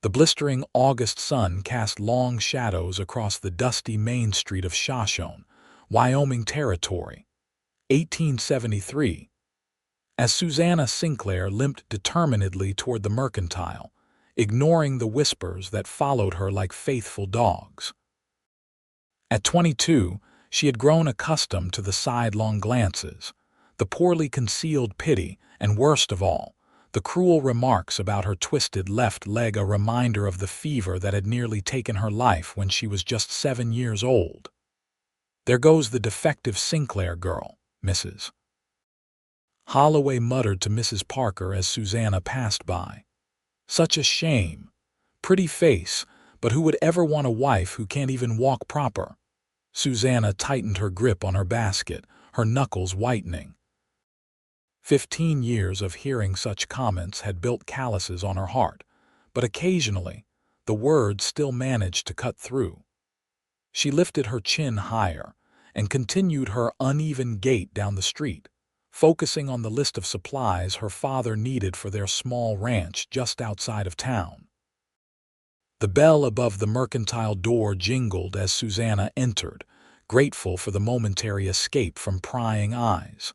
The blistering August sun cast long shadows across the dusty main street of Shoshone, Wyoming Territory. 1873. As Susannah Sinclair limped determinedly toward the mercantile, ignoring the whispers that followed her like faithful dogs. At 22, she had grown accustomed to the sidelong glances, the poorly concealed pity, and worst of all, the cruel remarks about her twisted left leg, a reminder of the fever that had nearly taken her life when she was just 7 years old. "There goes the defective Sinclair girl," Mrs. Holloway muttered to Mrs. Parker as Susannah passed by. "Such a shame. Pretty face, but who would ever want a wife who can't even walk proper?" Susannah tightened her grip on her basket, her knuckles whitening. 15 years of hearing such comments had built calluses on her heart, but occasionally, the words still managed to cut through. She lifted her chin higher and continued her uneven gait down the street, focusing on the list of supplies her father needed for their small ranch just outside of town. The bell above the mercantile door jingled as Susannah entered, grateful for the momentary escape from prying eyes.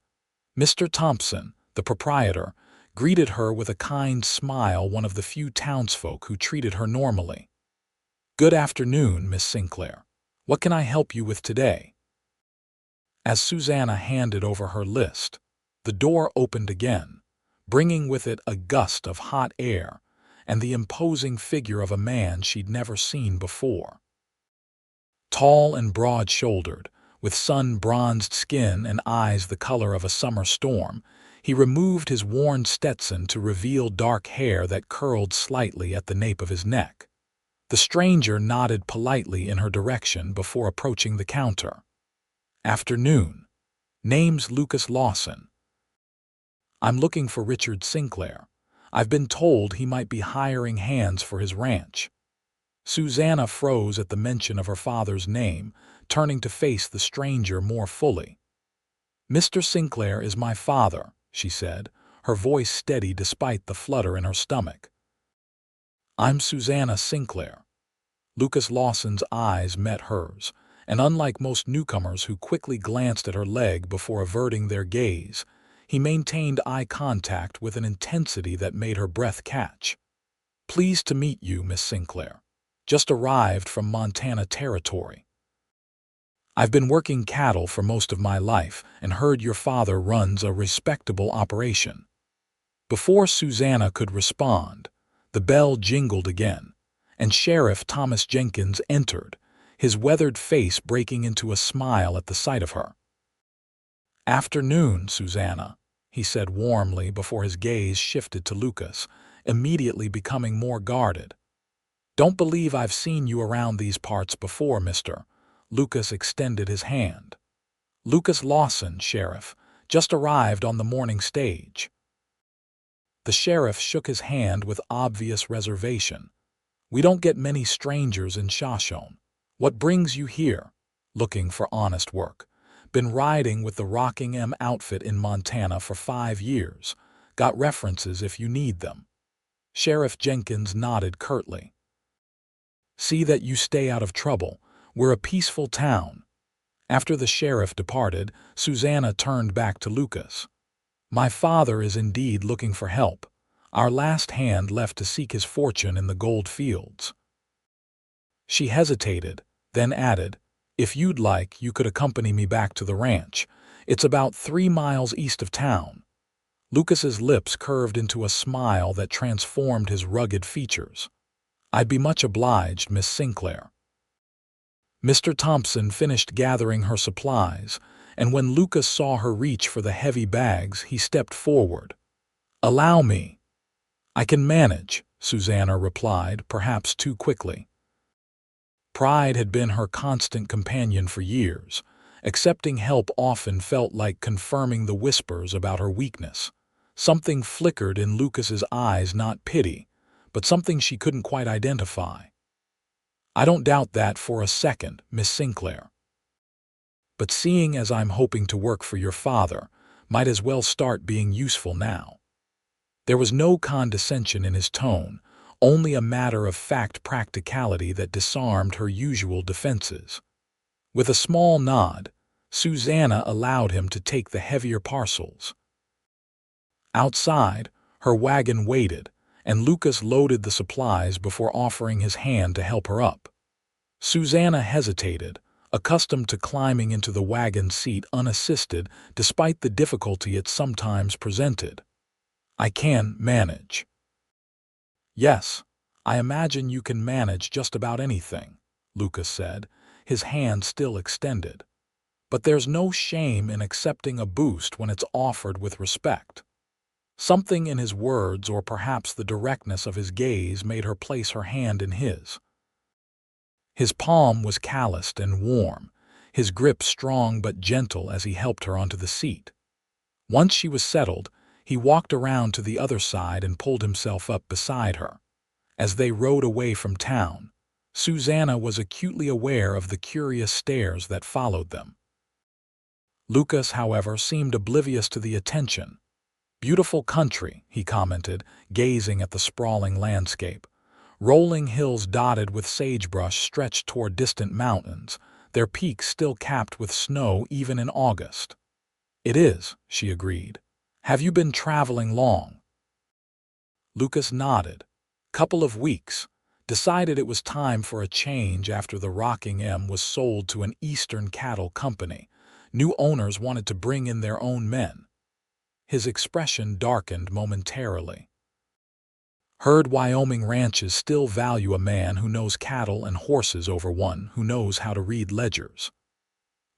Mr. Thompson, the proprietor, greeted her with a kind smile, one of the few townsfolk who treated her normally. "Good afternoon, Miss Sinclair. What can I help you with today?" As Susannah handed over her list, the door opened again, bringing with it a gust of hot air and the imposing figure of a man she'd never seen before. Tall and broad-shouldered, with sun-bronzed skin and eyes the color of a summer storm, he removed his worn Stetson to reveal dark hair that curled slightly at the nape of his neck. The stranger nodded politely in her direction before approaching the counter. "Afternoon. Name's Lucas Lawson. I'm looking for Richard Sinclair. I've been told he might be hiring hands for his ranch." Susannah froze at the mention of her father's name, turning to face the stranger more fully. "Mr. Sinclair is my father," she said, her voice steady despite the flutter in her stomach. "I'm Susannah Sinclair." Lucas Lawson's eyes met hers, and unlike most newcomers who quickly glanced at her leg before averting their gaze, he maintained eye contact with an intensity that made her breath catch. "Pleased to meet you, Miss Sinclair. Just arrived from Montana Territory. I've been working cattle for most of my life and heard your father runs a respectable operation." Before Susannah could respond, the bell jingled again, and Sheriff Thomas Jenkins entered, his weathered face breaking into a smile at the sight of her. "Afternoon, Susannah," he said warmly before his gaze shifted to Lucas, immediately becoming more guarded. "Don't believe I've seen you around these parts before, mister." Lucas extended his hand. "Lucas Lawson, Sheriff, just arrived on the morning stage." The sheriff shook his hand with obvious reservation. "We don't get many strangers in Shoshone. What brings you here?" "Looking for honest work. Been riding with the Rocking M outfit in Montana for 5 years. Got references if you need them." Sheriff Jenkins nodded curtly. "See that you stay out of trouble. We're a peaceful town." After the sheriff departed, Susannah turned back to Lucas. "My father is indeed looking for help. Our last hand left to seek his fortune in the gold fields." She hesitated, then added, "If you'd like, you could accompany me back to the ranch. It's about 3 miles east of town." Lucas's lips curved into a smile that transformed his rugged features. "I'd be much obliged, Miss Sinclair." Mr. Thompson finished gathering her supplies, and when Lucas saw her reach for the heavy bags, he stepped forward. "Allow me." "I can manage," Susannah replied, perhaps too quickly. Pride had been her constant companion for years. Accepting help often felt like confirming the whispers about her weakness. Something flickered in Lucas's eyes, not pity, but something she couldn't quite identify. "I don't doubt that for a second, Miss Sinclair. But seeing as I'm hoping to work for your father, might as well start being useful now." There was no condescension in his tone, only a matter-of-fact practicality that disarmed her usual defenses. With a small nod, Susannah allowed him to take the heavier parcels. Outside, her wagon waited, and Lucas loaded the supplies before offering his hand to help her up. Susannah hesitated, accustomed to climbing into the wagon seat unassisted despite the difficulty it sometimes presented. "I can manage." "Yes, I imagine you can manage just about anything," Lucas said, his hand still extended. "But there's no shame in accepting a boost when it's offered with respect." Something in his words, or perhaps the directness of his gaze, made her place her hand in his. His palm was calloused and warm, his grip strong but gentle as he helped her onto the seat. Once she was settled, he walked around to the other side and pulled himself up beside her. As they rode away from town, Susannah was acutely aware of the curious stares that followed them. Lucas, however, seemed oblivious to the attention. "Beautiful country," he commented, gazing at the sprawling landscape. Rolling hills dotted with sagebrush stretched toward distant mountains, their peaks still capped with snow even in August. "It is," she agreed. "Have you been traveling long?" Lucas nodded. "Couple of weeks. Decided it was time for a change after the Rocking M was sold to an Eastern cattle company. New owners wanted to bring in their own men." His expression darkened momentarily. "Heard Wyoming ranches still value a man who knows cattle and horses over one who knows how to read ledgers."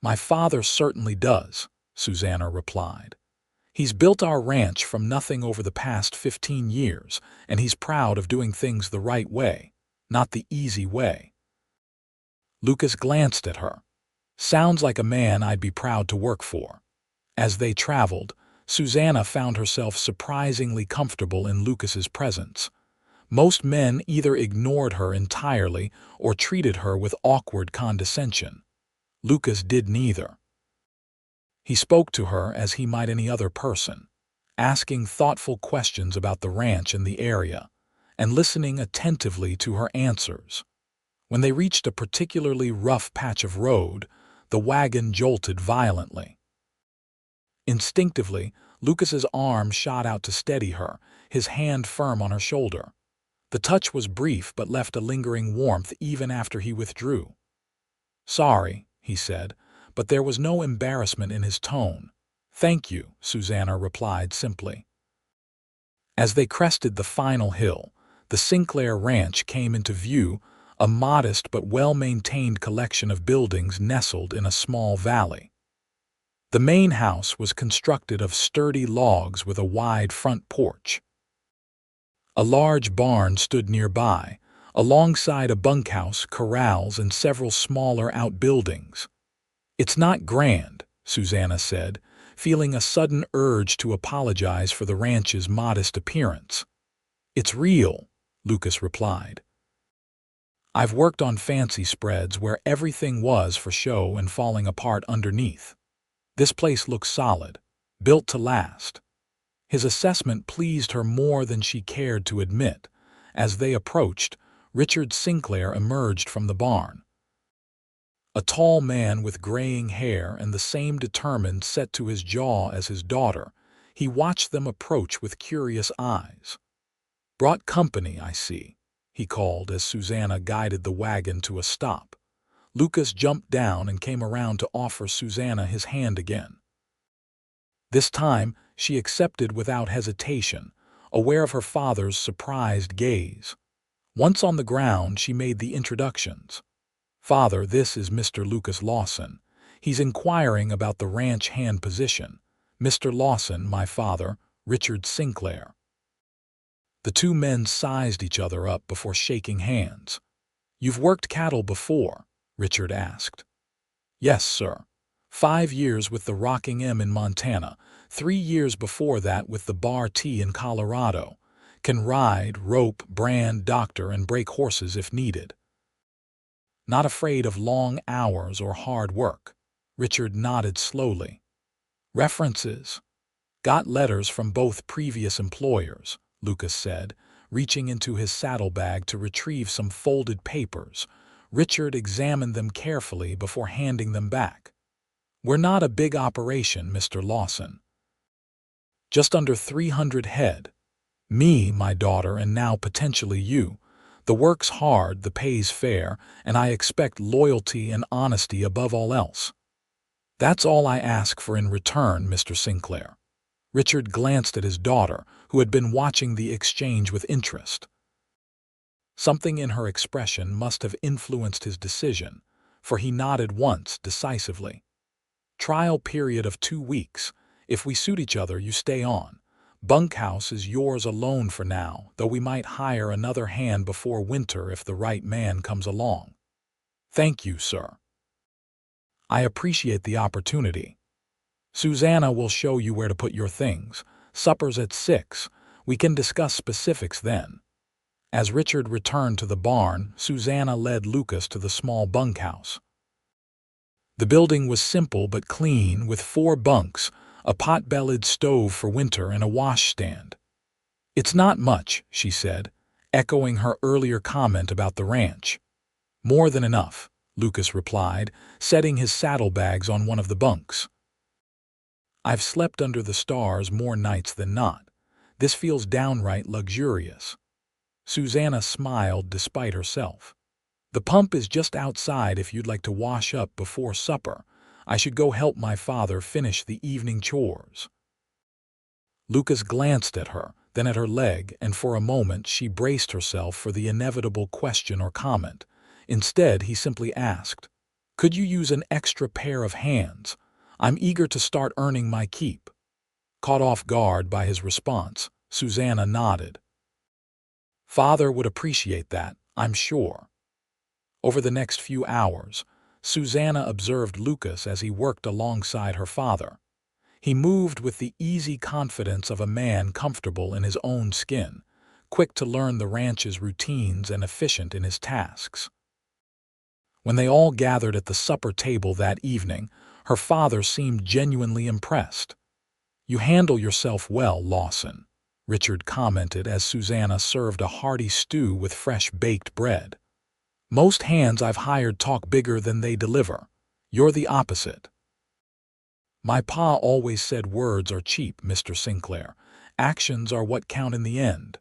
"My father certainly does," Susannah replied. "He's built our ranch from nothing over the past 15 years, and he's proud of doing things the right way, not the easy way." Lucas glanced at her. "Sounds like a man I'd be proud to work for." As they traveled, Susannah found herself surprisingly comfortable in Lucas's presence. Most men either ignored her entirely or treated her with awkward condescension. Lucas did neither. He spoke to her as he might any other person, asking thoughtful questions about the ranch and the area, and listening attentively to her answers. When they reached a particularly rough patch of road, the wagon jolted violently. Instinctively, Lucas's arm shot out to steady her, his hand firm on her shoulder. The touch was brief but left a lingering warmth even after he withdrew. "Sorry," he said, but there was no embarrassment in his tone. "Thank you," Susannah replied simply. As they crested the final hill, the Sinclair Ranch came into view, a modest but well-maintained collection of buildings nestled in a small valley. The main house was constructed of sturdy logs with a wide front porch. A large barn stood nearby, alongside a bunkhouse, corrals, and several smaller outbuildings. "It's not grand," Susannah said, feeling a sudden urge to apologize for the ranch's modest appearance. "It's real," Lucas replied. "I've worked on fancy spreads where everything was for show and falling apart underneath. This place looks solid, built to last." His assessment pleased her more than she cared to admit. As they approached, Richard Sinclair emerged from the barn. A tall man with graying hair and the same determined set to his jaw as his daughter, he watched them approach with curious eyes. "Brought company, I see," he called as Susannah guided the wagon to a stop. Lucas jumped down and came around to offer Susannah his hand again. This time, she accepted without hesitation, aware of her father's surprised gaze. Once on the ground, she made the introductions. "Father, this is Mr. Lucas Lawson. He's inquiring about the ranch hand position. Mr. Lawson, my father, Richard Sinclair." The two men sized each other up before shaking hands. "You've worked cattle before?" Richard asked. "Yes, sir. 5 years with the Rocking M in Montana, 3 years before that with the Bar T in Colorado. Can ride, rope, brand, doctor, and break horses if needed." "Not afraid of long hours or hard work?" Richard nodded slowly. "References?" "Got letters from both previous employers," Lucas said, reaching into his saddlebag to retrieve some folded papers. Richard examined them carefully before handing them back. "We're not a big operation, Mr. Lawson. Just under 300 head. Me, my daughter, and now potentially you. The work's hard, the pay's fair, and I expect loyalty and honesty above all else. That's all I ask for in return, Mr. Sinclair." Richard glanced at his daughter, who had been watching the exchange with interest. Something in her expression must have influenced his decision, for he nodded once decisively. "Trial period of 2 weeks. If we suit each other, you stay on. Bunkhouse is yours alone for now, though we might hire another hand before winter if the right man comes along." "Thank you, sir. I appreciate the opportunity. Susannah will show you where to put your things. Supper's at 6. We can discuss specifics then." As Richard returned to the barn, Susannah led Lucas to the small bunkhouse. The building was simple but clean, with 4 bunks, a pot-bellied stove for winter, and a washstand. "It's not much," she said, echoing her earlier comment about the ranch. "More than enough," Lucas replied, setting his saddlebags on one of the bunks. "I've slept under the stars more nights than not. This feels downright luxurious." Susannah smiled despite herself. "The pump is just outside if you'd like to wash up before supper. I should go help my father finish the evening chores." Lucas glanced at her, then at her leg, and for a moment she braced herself for the inevitable question or comment. Instead, he simply asked, "Could you use an extra pair of hands? I'm eager to start earning my keep." Caught off guard by his response, Susannah nodded. "Father would appreciate that, I'm sure." Over the next few hours, Susannah observed Lucas as he worked alongside her father. He moved with the easy confidence of a man comfortable in his own skin, quick to learn the ranch's routines and efficient in his tasks. When they all gathered at the supper table that evening, her father seemed genuinely impressed. "You handle yourself well, Lawson," Richard commented as Susannah served a hearty stew with fresh baked bread. "Most hands I've hired talk bigger than they deliver. You're the opposite." "My pa always said words are cheap, Mr. Sinclair. Actions are what count in the end."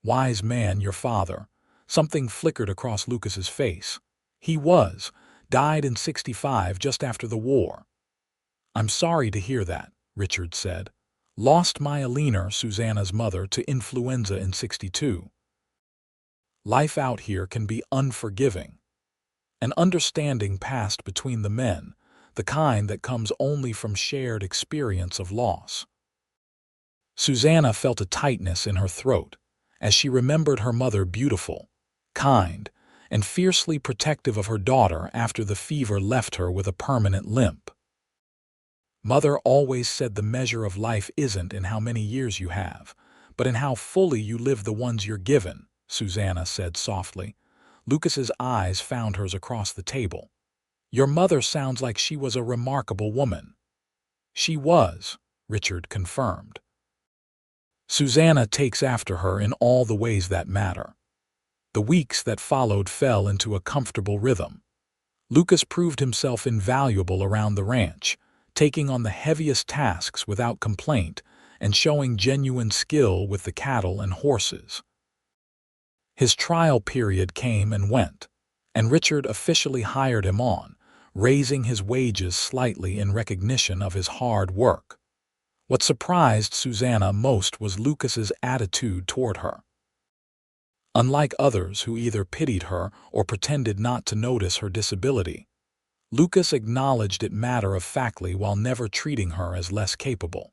"Wise man, your father." Something flickered across Lucas's face. "He died in 65, just after the war." "I'm sorry to hear that," Richard said. "Lost my Alina, Susannah's mother, to influenza in 62. Life out here can be unforgiving." An understanding passed between the men, the kind that comes only from shared experience of loss. Susannah felt a tightness in her throat as she remembered her mother, beautiful, kind, and fiercely protective of her daughter after the fever left her with a permanent limp. "Mother always said the measure of life isn't in how many years you have, but in how fully you live the ones you're given," Susannah said softly. Lucas's eyes found hers across the table. "Your mother sounds like she was a remarkable woman." "She was," Richard confirmed. "Susannah takes after her in all the ways that matter." The weeks that followed fell into a comfortable rhythm. Lucas proved himself invaluable around the ranch, taking on the heaviest tasks without complaint and showing genuine skill with the cattle and horses. His trial period came and went, and Richard officially hired him on, raising his wages slightly in recognition of his hard work. What surprised Susannah most was Lucas's attitude toward her. Unlike others who either pitied her or pretended not to notice her disability, Lucas acknowledged it matter-of-factly while never treating her as less capable.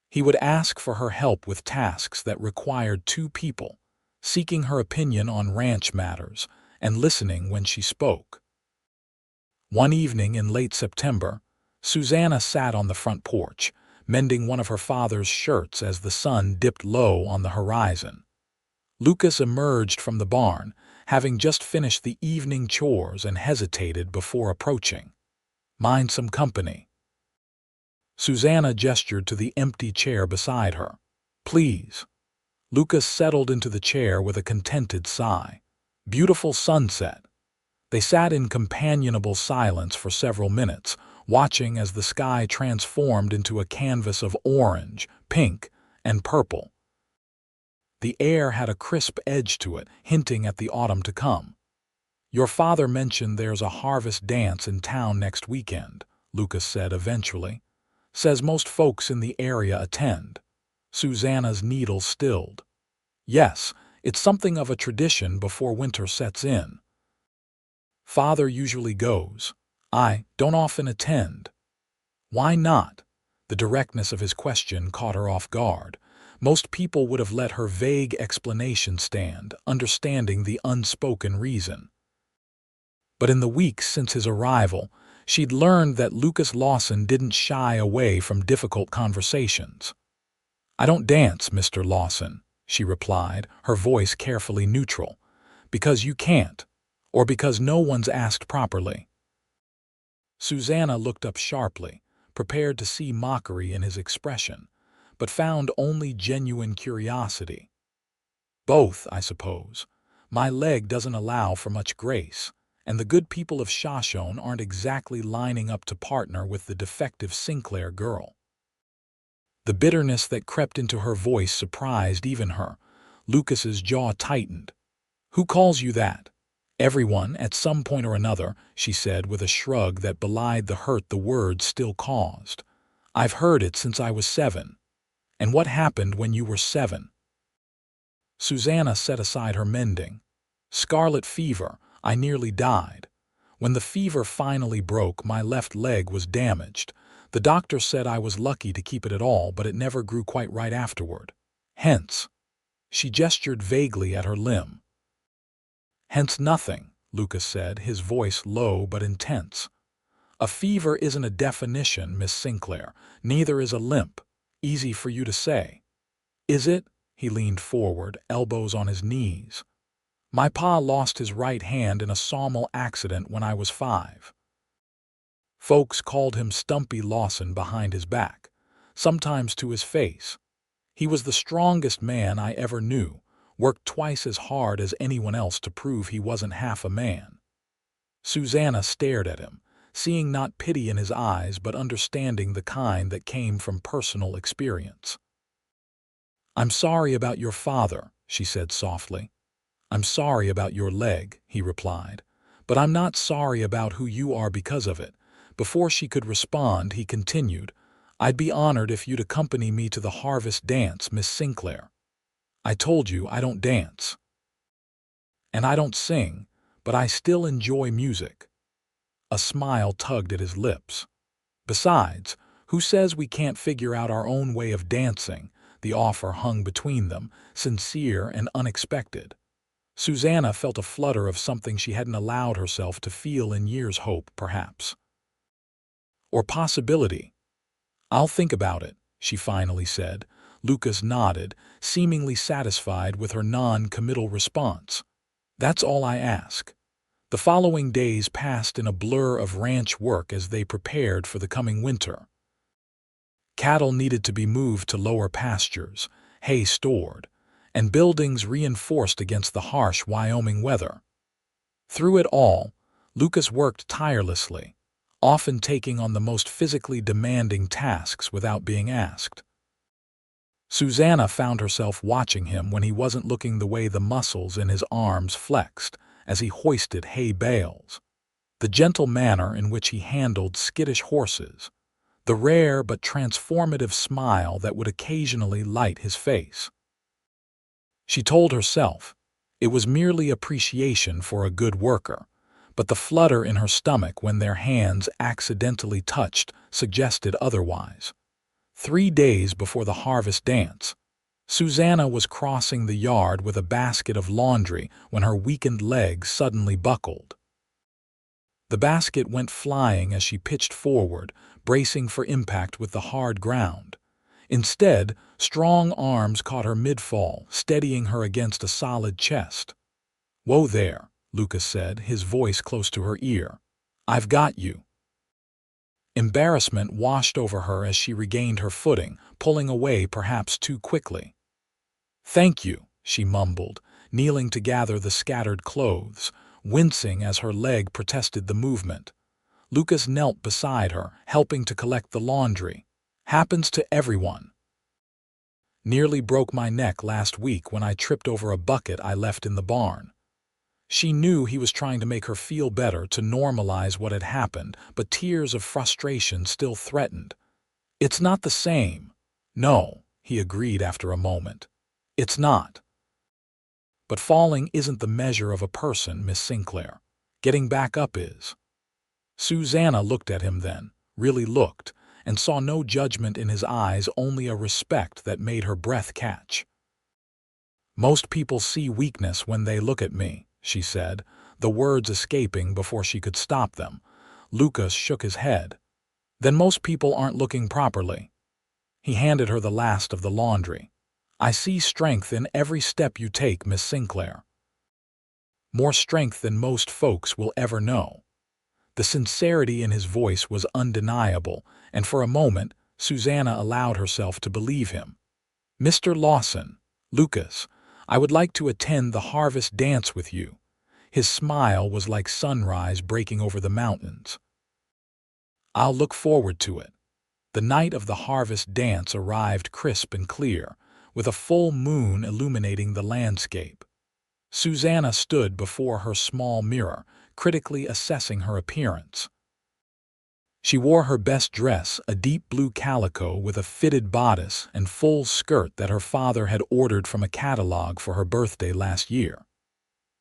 He would ask for her help with tasks that required 2 people, seeking her opinion on ranch matters and listening when she spoke. One evening in late September, Susannah sat on the front porch, mending one of her father's shirts as the sun dipped low on the horizon. Lucas emerged from the barn, having just finished the evening chores, and hesitated before approaching. "Mind some company?" Susannah gestured to the empty chair beside her. "Please." Lucas settled into the chair with a contented sigh. Beautiful sunset. They sat in companionable silence for several minutes, watching as the sky transformed into a canvas of orange, pink, and purple. The air had a crisp edge to it, hinting at the autumn to come. "Your father mentioned there's a harvest dance in town next weekend," Lucas said eventually. "Says most folks in the area attend." Susannah's needle stilled. "Yes, it's something of a tradition before winter sets in. Father usually goes. I don't often attend." "Why not?" The directness of his question caught her off guard. Most people would have let her vague explanation stand, understanding the unspoken reason. But in the weeks since his arrival, she'd learned that Lucas Lawson didn't shy away from difficult conversations. "I don't dance, Mr. Lawson," she replied, her voice carefully neutral. "Because you can't, or because no one's asked properly." Susannah looked up sharply, prepared to see mockery in his expression, but found only genuine curiosity. "Both, I suppose. My leg doesn't allow for much grace, and the good people of Shoshone aren't exactly lining up to partner with the defective Sinclair girl." The bitterness that crept into her voice surprised even her. Lucas's jaw tightened. "Who calls you that?" "Everyone, at some point or another," she said with a shrug that belied the hurt the words still caused. "I've heard it since I was 7. And what happened when you were 7? Susannah set aside her mending. "Scarlet fever. I nearly died. When the fever finally broke, my left leg was damaged. The doctor said I was lucky to keep it at all, but it never grew quite right afterward. Hence." She gestured vaguely at her limb. "Hence nothing," Lucas said, his voice low but intense. "A fever isn't a definition, Miss Sinclair. Neither is a limp. Easy for you to say." "Is it?" He leaned forward, elbows on his knees. "My pa lost his right hand in a sawmill accident when I was 5. Folks called him Stumpy Lawson behind his back, sometimes to his face. He was the strongest man I ever knew, worked twice as hard as anyone else to prove he wasn't half a man." Susannah stared at him, seeing not pity in his eyes but understanding the kind that came from personal experience. "I'm sorry about your father," she said softly. "I'm sorry about your leg," he replied. "But I'm not sorry about who you are because of it." Before she could respond, he continued, "I'd be honored if you'd accompany me to the harvest dance, Miss Sinclair. I told you I don't dance. And I don't sing, but I still enjoy music." A smile tugged at his lips. "Besides, who says we can't figure out our own way of dancing?" The offer hung between them, sincere and unexpected. Susannah felt a flutter of something she hadn't allowed herself to feel in years. Hope, perhaps. Or possibility. "I'll think about it," she finally said. Lucas nodded, seemingly satisfied with her non-committal response. "That's all I ask." The following days passed in a blur of ranch work as they prepared for the coming winter. Cattle needed to be moved to lower pastures, hay stored, and buildings reinforced against the harsh Wyoming weather. Through it all, Lucas worked tirelessly, often taking on the most physically demanding tasks without being asked. Susannah found herself watching him when he wasn't looking, the way the muscles in his arms flexed as he hoisted hay bales, the gentle manner in which he handled skittish horses, the rare but transformative smile that would occasionally light his face. She told herself it was merely appreciation for a good worker, but the flutter in her stomach when their hands accidentally touched suggested otherwise. 3 days before the harvest dance, Susannah was crossing the yard with a basket of laundry when her weakened leg suddenly buckled. The basket went flying as she pitched forward, bracing for impact with the hard ground. Instead, strong arms caught her mid-fall, steadying her against a solid chest. "Whoa there," Lucas said, his voice close to her ear. "I've got you." Embarrassment washed over her as she regained her footing, pulling away perhaps too quickly. "Thank you," she mumbled, kneeling to gather the scattered clothes, wincing as her leg protested the movement. Lucas knelt beside her, helping to collect the laundry. "Happens to everyone. Nearly broke my neck last week when I tripped over a bucket I left in the barn." She knew he was trying to make her feel better, to normalize what had happened, but tears of frustration still threatened. "It's not the same." "No," he agreed after a moment. "It's not. But falling isn't the measure of a person, Miss Sinclair. Getting back up is." Susannah looked at him then, really looked, and saw no judgment in his eyes, only a respect that made her breath catch. "Most people see weakness when they look at me," she said, the words escaping before she could stop them. Lucas shook his head. "Then most people aren't looking properly." He handed her the last of the laundry. "I see strength in every step you take, Miss Sinclair. More strength than most folks will ever know." The sincerity in his voice was undeniable, and for a moment Susannah allowed herself to believe him. "Mr. Lawson, Lucas, I would like to attend the harvest dance with you." His smile was like sunrise breaking over the mountains. "I'll look forward to it." The night of the harvest dance arrived crisp and clear, with a full moon illuminating the landscape. Susannah stood before her small mirror, critically assessing her appearance. She wore her best dress, a deep blue calico with a fitted bodice and full skirt that her father had ordered from a catalog for her birthday last year.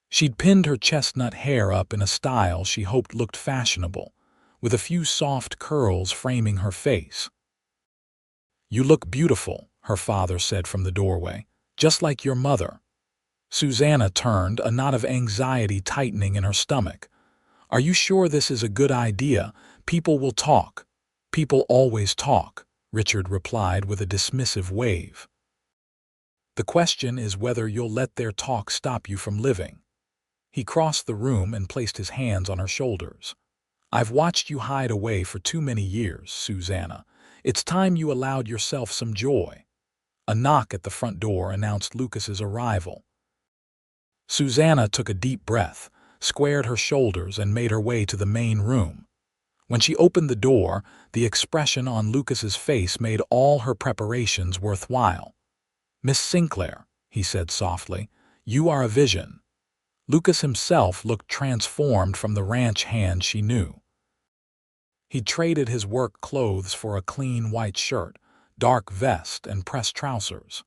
She'd pinned her chestnut hair up in a style she hoped looked fashionable, with a few soft curls framing her face. "You look beautiful," her father said from the doorway, "just like your mother." Susannah turned, a knot of anxiety tightening in her stomach. "Are you sure this is a good idea? People will talk." "People always talk," Richard replied with a dismissive wave. "The question is whether you'll let their talk stop you from living." He crossed the room and placed his hands on her shoulders. "I've watched you hide away for too many years, Susannah. It's time you allowed yourself some joy." A knock at the front door announced Lucas's arrival. Susannah took a deep breath, squared her shoulders, and made her way to the main room. When she opened the door, the expression on Lucas's face made all her preparations worthwhile. "Miss Sinclair," he said softly, "you are a vision." Lucas himself looked transformed from the ranch hand she knew. He traded his work clothes for a clean white shirt, dark vest, and pressed trousers.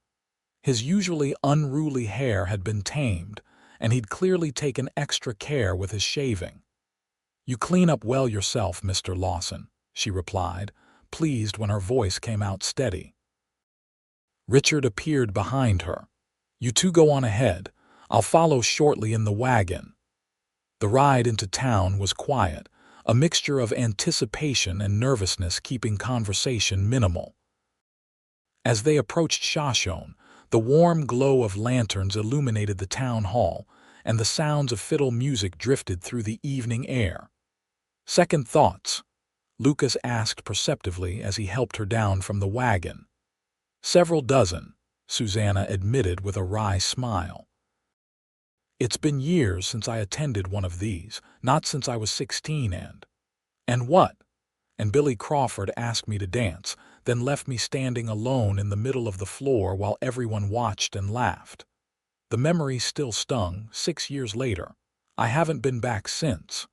His usually unruly hair had been tamed, and he'd clearly taken extra care with his shaving. "You clean up well yourself, Mr. Lawson," she replied, pleased when her voice came out steady. Richard appeared behind her. "You two go on ahead. I'll follow shortly in the wagon." The ride into town was quiet, a mixture of anticipation and nervousness keeping conversation minimal. As they approached Shoshone, the warm glow of lanterns illuminated the town hall, and the sounds of fiddle music drifted through the evening air. "Second thoughts?" Lucas asked perceptively as he helped her down from the wagon. "Several dozen," Susannah admitted with a wry smile. "It's been years since I attended one of these, not since I was 16 and what? And Billy Crawford asked me to dance, then left me standing alone in the middle of the floor while everyone watched and laughed. The memory still stung 6 years later. I haven't been back since."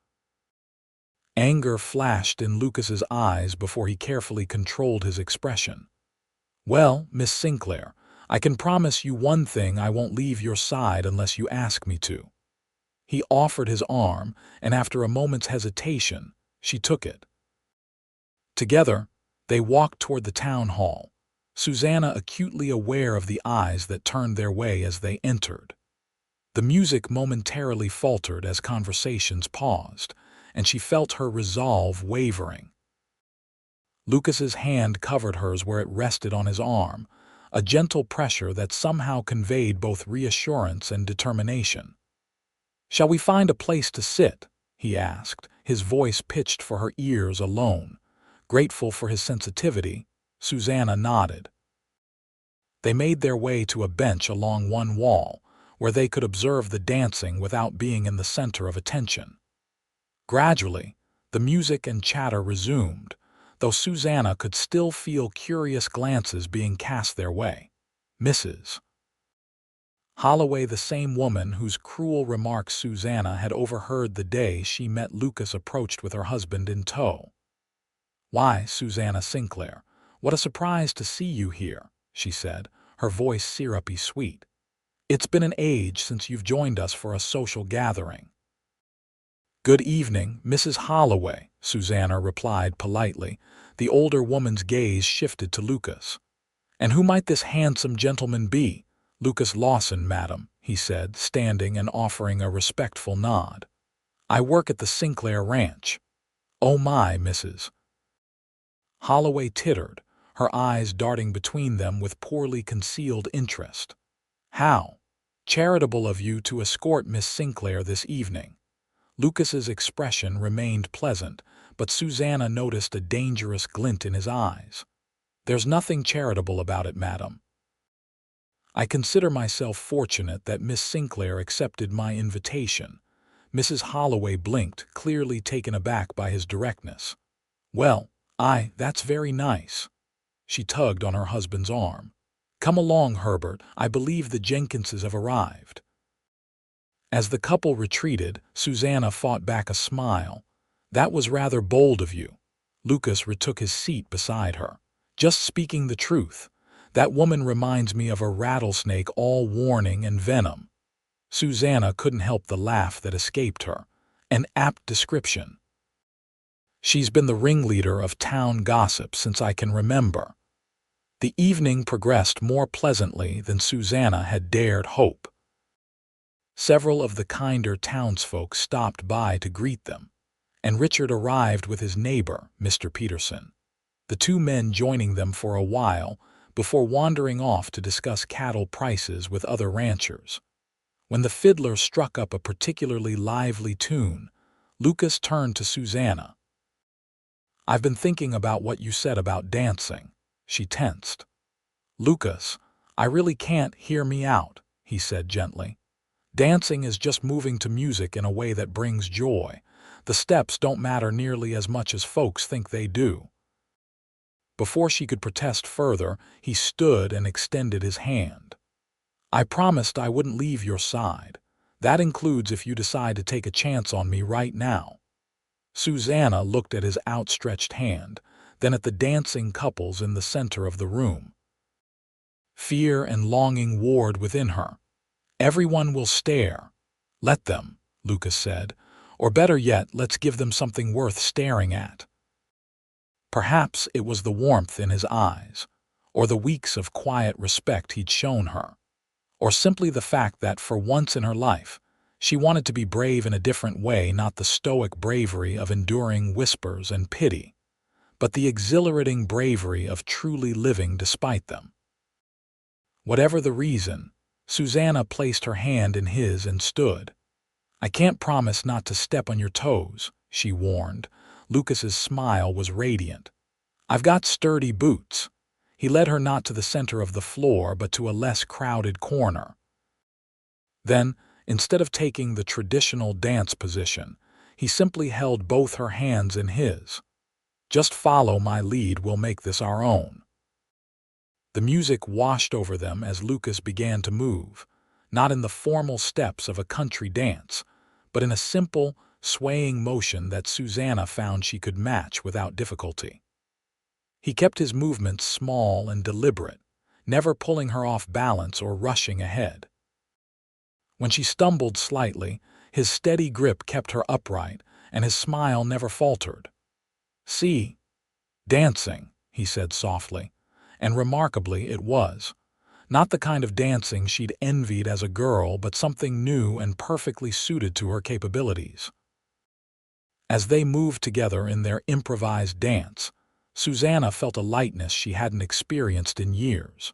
Anger flashed in Lucas's eyes before he carefully controlled his expression. "Well, Miss Sinclair, I can promise you one thing: I won't leave your side unless you ask me to." He offered his arm, and after a moment's hesitation, she took it. Together, they walked toward the town hall, Susannah acutely aware of the eyes that turned their way as they entered. The music momentarily faltered as conversations paused, and she felt her resolve wavering. Lucas's hand covered hers where it rested on his arm, a gentle pressure that somehow conveyed both reassurance and determination. "Shall we find a place to sit?" he asked, his voice pitched for her ears alone. Grateful for his sensitivity, Susannah nodded. They made their way to a bench along one wall, where they could observe the dancing without being in the center of attention. Gradually, the music and chatter resumed, though Susannah could still feel curious glances being cast their way. Mrs. Holloway, the same woman whose cruel remarks Susannah had overheard the day she met Lucas, approached with her husband in tow. "Why, Susannah Sinclair, what a surprise to see you here," she said, her voice syrupy sweet. "It's been an age since you've joined us for a social gathering." "Good evening, Mrs. Holloway," Susannah replied politely. The older woman's gaze shifted to Lucas. "And who might this handsome gentleman be?" "Lucas Lawson, madam," he said, standing and offering a respectful nod. "I work at the Sinclair Ranch." "Oh my, Mrs." Holloway tittered, her eyes darting between them with poorly concealed interest. "How charitable of you to escort Miss Sinclair this evening." Lucas's expression remained pleasant, but Susannah noticed a dangerous glint in his eyes. "There's nothing charitable about it, madam. I consider myself fortunate that Miss Sinclair accepted my invitation." Mrs. Holloway blinked, clearly taken aback by his directness. "Well, that's very nice." She tugged on her husband's arm. "Come along, Herbert, I believe the Jenkinses have arrived." As the couple retreated, Susannah fought back a smile. "That was rather bold of you." Lucas retook his seat beside her. "Just speaking the truth. That woman reminds me of a rattlesnake, all warning and venom." Susannah couldn't help the laugh that escaped her. An apt description. "She's been the ringleader of town gossip since I can remember." The evening progressed more pleasantly than Susannah had dared hope. Several of the kinder townsfolk stopped by to greet them, and Richard arrived with his neighbor, Mr. Peterson, the two men joining them for a while before wandering off to discuss cattle prices with other ranchers. When the fiddler struck up a particularly lively tune, Lucas turned to Susannah. "I've been thinking about what you said about dancing." She tensed. "Lucas, I really can't. Hear me out," he said gently. "Dancing is just moving to music in a way that brings joy. The steps don't matter nearly as much as folks think they do." Before she could protest further, he stood and extended his hand. "I promised I wouldn't leave your side. That includes if you decide to take a chance on me right now." Susannah looked at his outstretched hand, then at the dancing couples in the center of the room. Fear and longing warred within her. "Everyone will stare." "Let them," Lucas said. "Or better yet, let's give them something worth staring at." Perhaps it was the warmth in his eyes, or the weeks of quiet respect he'd shown her, or simply the fact that for once in her life, she wanted to be brave in a different way, not the stoic bravery of enduring whispers and pity, but the exhilarating bravery of truly living despite them. Whatever the reason, Susannah placed her hand in his and stood. "I can't promise not to step on your toes," she warned. Lucas's smile was radiant. "I've got sturdy boots." He led her not to the center of the floor, but to a less crowded corner. Then, instead of taking the traditional dance position, he simply held both her hands in his. "Just follow my lead, we'll make this our own." The music washed over them as Lucas began to move, not in the formal steps of a country dance, but in a simple, swaying motion that Susannah found she could match without difficulty. He kept his movements small and deliberate, never pulling her off balance or rushing ahead. When she stumbled slightly, his steady grip kept her upright, and his smile never faltered. "See, dancing," he said softly, and remarkably it was. Not the kind of dancing she'd envied as a girl, but something new and perfectly suited to her capabilities. As they moved together in their improvised dance, Susannah felt a lightness she hadn't experienced in years.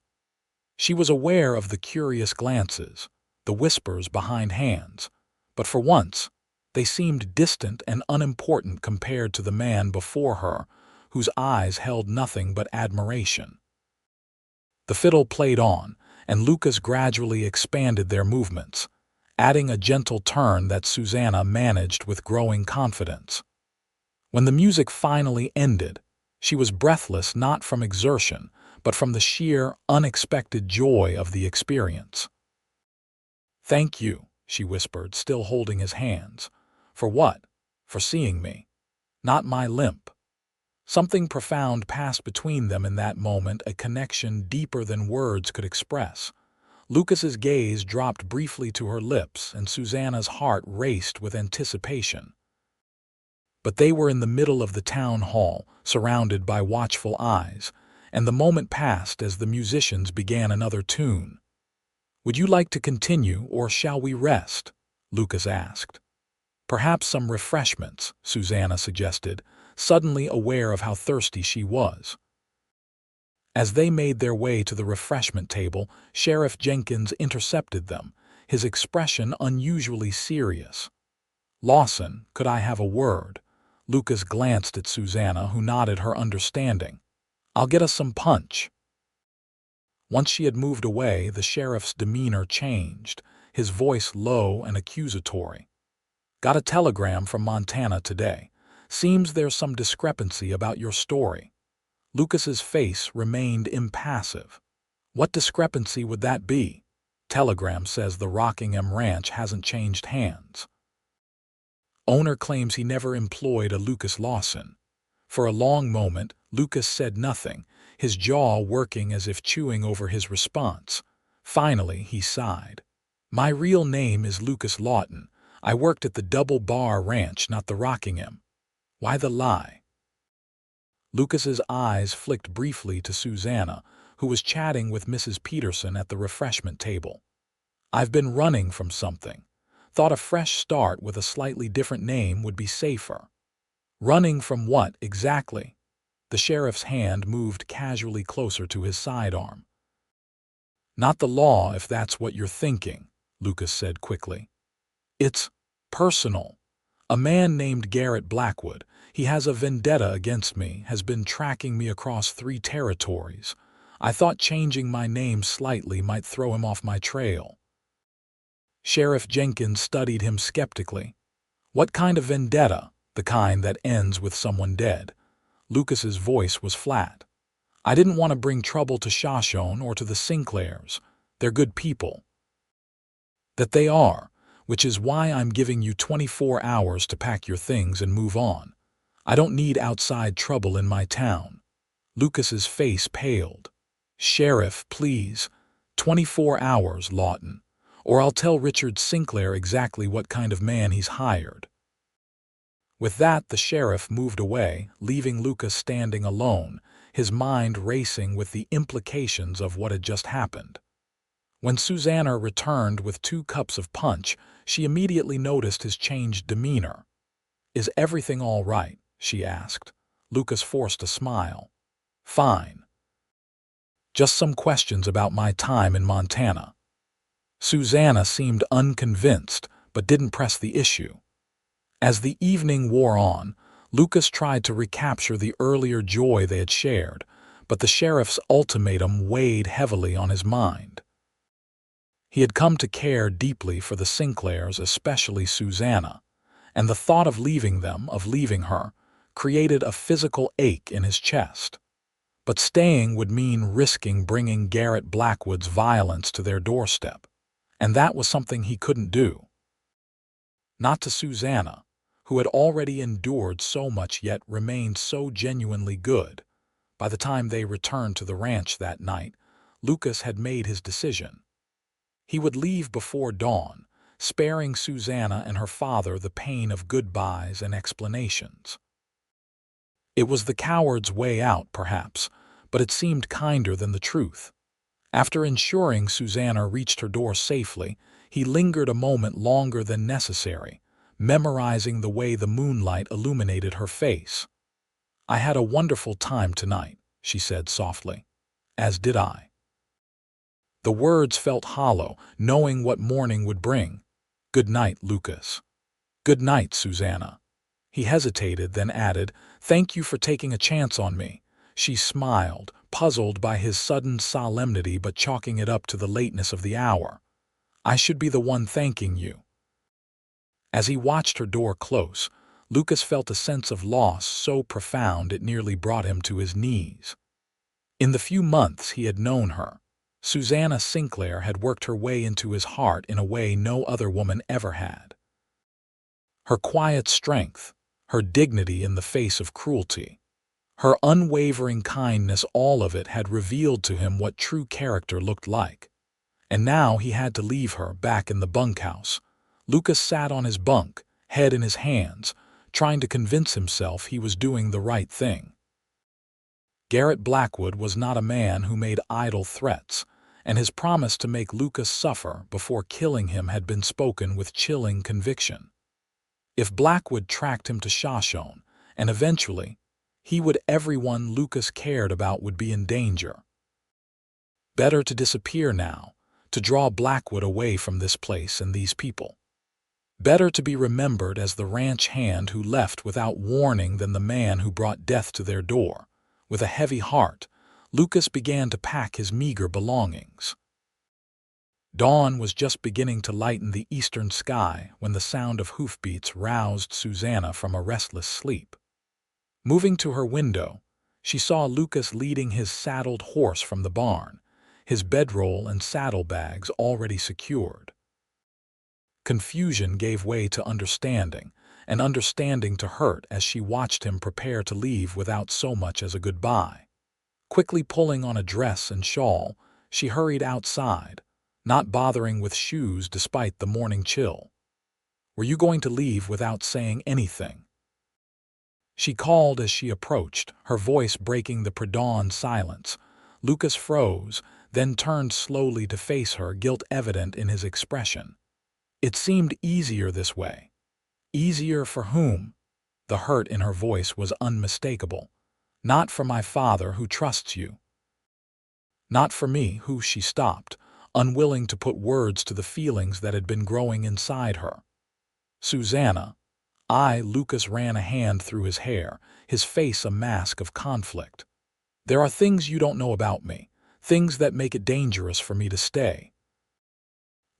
She was aware of the curious glances, the whispers behind hands, but for once, they seemed distant and unimportant compared to the man before her, whose eyes held nothing but admiration. The fiddle played on, and Lucas gradually expanded their movements, adding a gentle turn that Susannah managed with growing confidence. When the music finally ended, she was breathless not from exertion, but from the sheer, unexpected joy of the experience. "Thank you," she whispered, still holding his hands. "For what? For seeing me. Not my limp." Something profound passed between them in that moment, a connection deeper than words could express. Lucas's gaze dropped briefly to her lips, and Susannah's heart raced with anticipation. But they were in the middle of the town hall, surrounded by watchful eyes, and the moment passed as the musicians began another tune. "Would you like to continue, or shall we rest?" Lucas asked. "Perhaps some refreshments," Susannah suggested, suddenly aware of how thirsty she was. As they made their way to the refreshment table, Sheriff Jenkins intercepted them, his expression unusually serious. "Lawson, could I have a word?" Lucas glanced at Susannah, who nodded her understanding. "I'll get us some punch." Once she had moved away, the sheriff's demeanor changed, his voice low and accusatory. "Got a telegram from Montana today. Seems there's some discrepancy about your story." Lucas's face remained impassive. "What discrepancy would that be?" "Telegram says the Rockingham Ranch hasn't changed hands. Owner claims he never employed a Lucas Lawson." For a long moment, Lucas said nothing, his jaw working as if chewing over his response. Finally, he sighed. "My real name is Lucas Lawton. I worked at the Double Bar Ranch, not the Rockingham." "Why the lie?" Lucas's eyes flicked briefly to Susannah, who was chatting with Mrs. Peterson at the refreshment table. "I've been running from something. Thought a fresh start with a slightly different name would be safer." "Running from what, exactly?" The sheriff's hand moved casually closer to his sidearm. "Not the law, if that's what you're thinking," Lucas said quickly. "It's personal. A man named Garrett Blackwood, he has a vendetta against me, has been tracking me across 3 territories. I thought changing my name slightly might throw him off my trail." Sheriff Jenkins studied him skeptically. "What kind of vendetta?" "The kind that ends with someone dead." Lucas's voice was flat. "I didn't want to bring trouble to Shoshone or to the Sinclairs. They're good people." "That they are, which is why I'm giving you 24 hours to pack your things and move on. I don't need outside trouble in my town." Lucas's face paled. "Sheriff, please. 24 hours, Lawton. Or I'll tell Richard Sinclair exactly what kind of man he's hired." With that, the sheriff moved away, leaving Lucas standing alone, his mind racing with the implications of what had just happened. When Susannah returned with 2 cups of punch, she immediately noticed his changed demeanor. "Is everything all right?" she asked. Lucas forced a smile. "Fine. Just some questions about my time in Montana." Susannah seemed unconvinced, but didn't press the issue. As the evening wore on, Lucas tried to recapture the earlier joy they had shared, but the sheriff's ultimatum weighed heavily on his mind. He had come to care deeply for the Sinclairs, especially Susannah, and the thought of leaving them, of leaving her, created a physical ache in his chest. But staying would mean risking bringing Garrett Blackwood's violence to their doorstep, and that was something he couldn't do. Not to Susannah, who had already endured so much yet remained so genuinely good. By the time they returned to the ranch that night, Lucas had made his decision. He would leave before dawn, sparing Susannah and her father the pain of goodbyes and explanations. It was the coward's way out, perhaps, but it seemed kinder than the truth. After ensuring Susannah reached her door safely, he lingered a moment longer than necessary, memorizing the way the moonlight illuminated her face. "I had a wonderful time tonight," she said softly. "As did I." The words felt hollow, knowing what morning would bring. "Good night, Lucas." "Good night, Susannah." He hesitated, then added, "Thank you for taking a chance on me." She smiled, puzzled by his sudden solemnity but chalking it up to the lateness of the hour. "I should be the one thanking you." As he watched her door close, Lucas felt a sense of loss so profound it nearly brought him to his knees. In the few months he had known her, Susannah Sinclair had worked her way into his heart in a way no other woman ever had. Her quiet strength, her dignity in the face of cruelty, her unwavering kindness, all of it had revealed to him what true character looked like. And now he had to leave her back in the bunkhouse. Lucas sat on his bunk, head in his hands, trying to convince himself he was doing the right thing. Garrett Blackwood was not a man who made idle threats, and his promise to make Lucas suffer before killing him had been spoken with chilling conviction. If Blackwood tracked him to Shoshone, and eventually, everyone Lucas cared about would be in danger. Better to disappear now, to draw Blackwood away from this place and these people. Better to be remembered as the ranch hand who left without warning than the man who brought death to their door. With a heavy heart, Lucas began to pack his meager belongings. Dawn was just beginning to lighten the eastern sky when the sound of hoofbeats roused Susannah from a restless sleep. Moving to her window, she saw Lucas leading his saddled horse from the barn, his bedroll and saddlebags already secured. Confusion gave way to understanding, and understanding to hurt as she watched him prepare to leave without so much as a goodbye. Quickly pulling on a dress and shawl, she hurried outside, not bothering with shoes despite the morning chill. "Were you going to leave without saying anything?" she called as she approached, her voice breaking the pre-dawn silence. Lucas froze, then turned slowly to face her, guilt evident in his expression. It seemed easier this way. Easier for whom? The hurt in her voice was unmistakable. "Not for my father, who trusts you." "Not for me, who—" She stopped, unwilling to put words to the feelings that had been growing inside her. "Susannah." Lucas ran a hand through his hair, his face a mask of conflict. "There are things you don't know about me, things that make it dangerous for me to stay."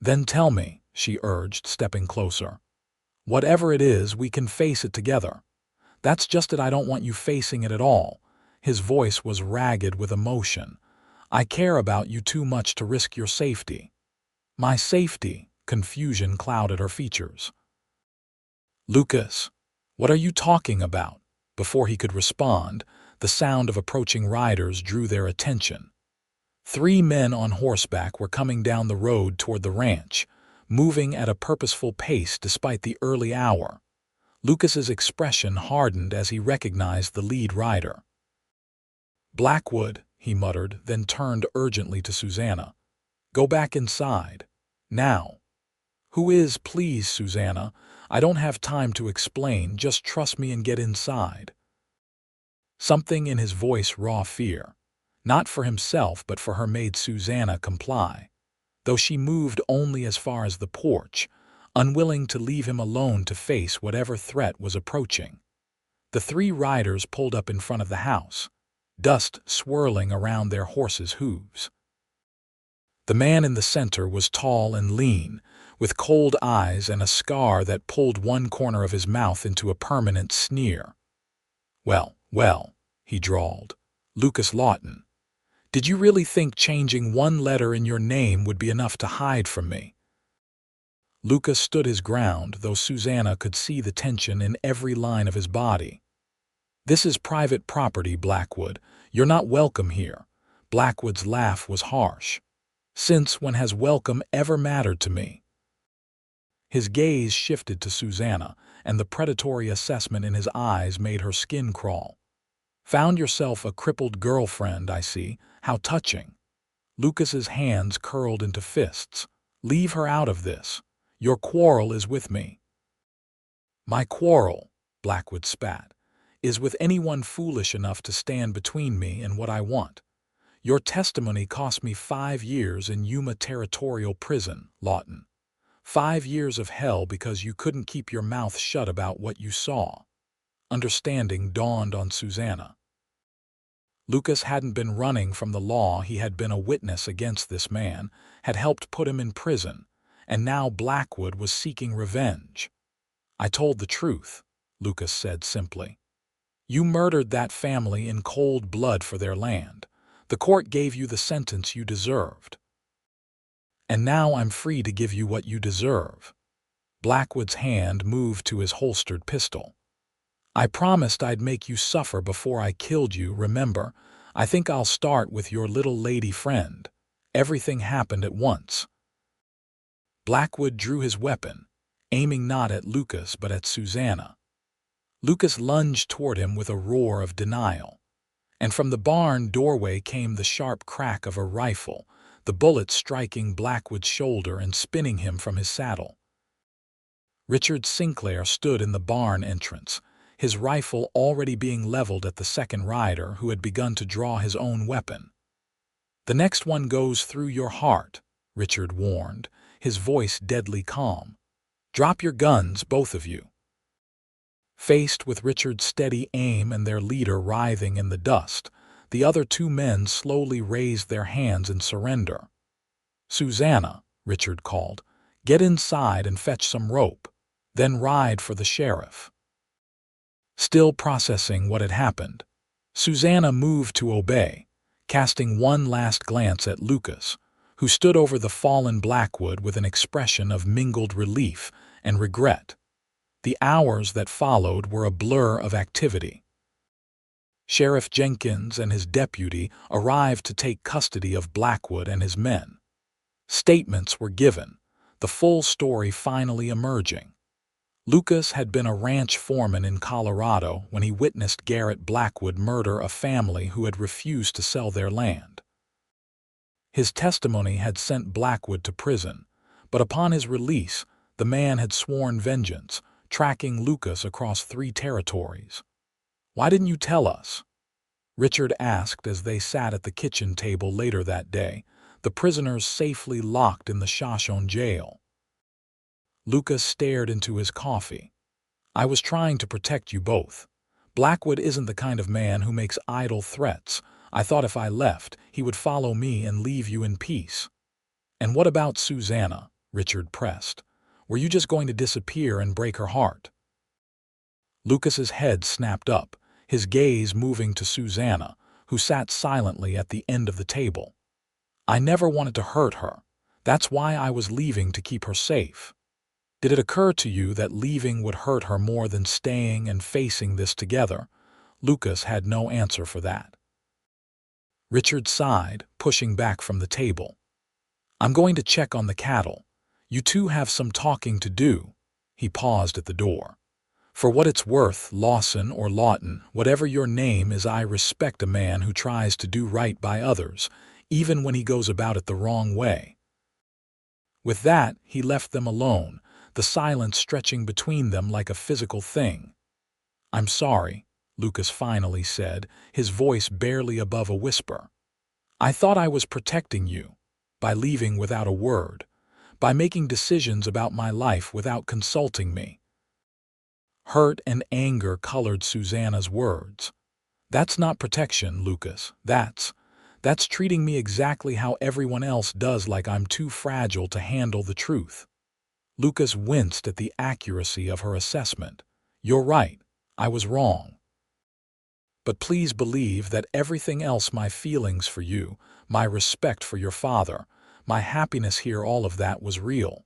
"Then tell me," she urged, stepping closer. "Whatever it is, we can face it together." "That's just it. I don't want you facing it at all." His voice was ragged with emotion. "I care about you too much to risk your safety." "My safety?" Confusion clouded her features. "Lucas, what are you talking about?" Before he could respond, the sound of approaching riders drew their attention. 3 men on horseback were coming down the road toward the ranch, moving at a purposeful pace despite the early hour. Lucas's expression hardened as he recognized the lead rider. "Blackwood," he muttered, then turned urgently to Susannah. "Go back inside. Now." "Who is, please, Susannah? I don't have time to explain, just trust me and get inside." Something in his voice raw fear. Not for himself but for her made Susannah comply, though she moved only as far as the porch, unwilling to leave him alone to face whatever threat was approaching. The 3 riders pulled up in front of the house, dust swirling around their horses' hooves. The man in the center was tall and lean, with cold eyes and a scar that pulled one corner of his mouth into a permanent sneer. Well, he drawled. "Lucas Lawson. Did you really think changing one letter in your name would be enough to hide from me?" Lucas stood his ground, though Susannah could see the tension in every line of his body. "This is private property, Blackwood. You're not welcome here." Blackwood's laugh was harsh. "Since when has welcome ever mattered to me?" His gaze shifted to Susannah, and the predatory assessment in his eyes made her skin crawl. "Found yourself a crippled girlfriend, I see. How touching." Lucas's hands curled into fists. "Leave her out of this. Your quarrel is with me." "My quarrel," Blackwood spat, "is with anyone foolish enough to stand between me and what I want. Your testimony cost me 5 years in Yuma Territorial Prison, Lawson. 5 years of hell because you couldn't keep your mouth shut about what you saw." Understanding dawned on Susannah. Lucas hadn't been running from the law. He had been a witness against this man, had helped put him in prison, and now Blackwood was seeking revenge. "I told the truth," Lucas said simply. "You murdered that family in cold blood for their land. The court gave you the sentence you deserved. And now I'm free to give you what you deserve." Blackwood's hand moved to his holstered pistol. "I promised I'd make you suffer before I killed you, remember? I think I'll start with your little lady friend. Everything happened at once." Blackwood drew his weapon, aiming not at Lucas but at Susannah. Lucas lunged toward him with a roar of denial, and from the barn doorway came the sharp crack of a rifle, the bullet striking Blackwood's shoulder and spinning him from his saddle. Richard Sinclair stood in the barn entrance, his rifle already being leveled at the second rider, who had begun to draw his own weapon. "The next one goes through your heart," Richard warned, his voice deadly calm. "Drop your guns, both of you." Faced with Richard's steady aim and their leader writhing in the dust, the other two men slowly raised their hands in surrender. "Susannah," Richard called, "get inside and fetch some rope. Then ride for the sheriff." Still processing what had happened, Susannah moved to obey, casting one last glance at Lucas, who stood over the fallen Blackwood with an expression of mingled relief and regret. The hours that followed were a blur of activity. Sheriff Jenkins and his deputy arrived to take custody of Blackwood and his men. Statements were given, the full story finally emerging. Lucas had been a ranch foreman in Colorado when he witnessed Garrett Blackwood murder a family who had refused to sell their land. His testimony had sent Blackwood to prison, but upon his release, the man had sworn vengeance, tracking Lucas across 3 territories. "Why didn't you tell us?" Richard asked as they sat at the kitchen table later that day, the prisoners safely locked in the Shoshone jail. Lucas stared into his coffee. "I was trying to protect you both. Blackwood isn't the kind of man who makes idle threats. I thought if I left, he would follow me and leave you in peace." "And what about Susannah?" Richard pressed. "Were you just going to disappear and break her heart?" Lucas's head snapped up, his gaze moving to Susannah, who sat silently at the end of the table. "I never wanted to hurt her. That's why I was leaving, to keep her safe." "Did it occur to you that leaving would hurt her more than staying and facing this together?" Lucas had no answer for that. Richard sighed, pushing back from the table. "I'm going to check on the cattle. You two have some talking to do." He paused at the door. "For what it's worth, Lawson or Lawton, whatever your name is, I respect a man who tries to do right by others, even when he goes about it the wrong way." With that, he left them alone, the silence stretching between them like a physical thing. "I'm sorry," Lucas finally said, his voice barely above a whisper. "I thought I was protecting you, by leaving without a word, by making decisions about my life without consulting me." Hurt and anger colored Susannah's words. "That's not protection, Lucas. That's treating me exactly how everyone else does, like I'm too fragile to handle the truth." Lucas winced at the accuracy of her assessment. "You're right. I was wrong. But please believe that everything else, my feelings for you, my respect for your father, my happiness here, all of that was real.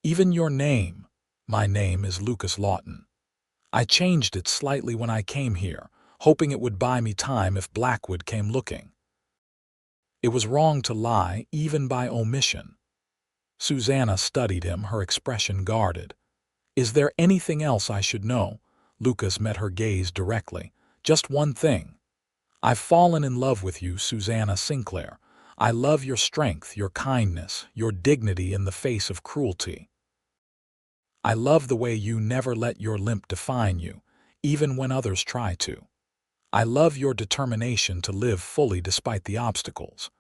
Even your name. My name is Lucas Lawson. I changed it slightly when I came here, hoping it would buy me time if Blackwood came looking. It was wrong to lie, even by omission." Susannah studied him, her expression guarded. "Is there anything else I should know?" Lucas met her gaze directly. "Just one thing. I've fallen in love with you, Susannah Sinclair. I love your strength, your kindness, your dignity in the face of cruelty. I love the way you never let your limp define you, even when others try to. I love your determination to live fully despite the obstacles.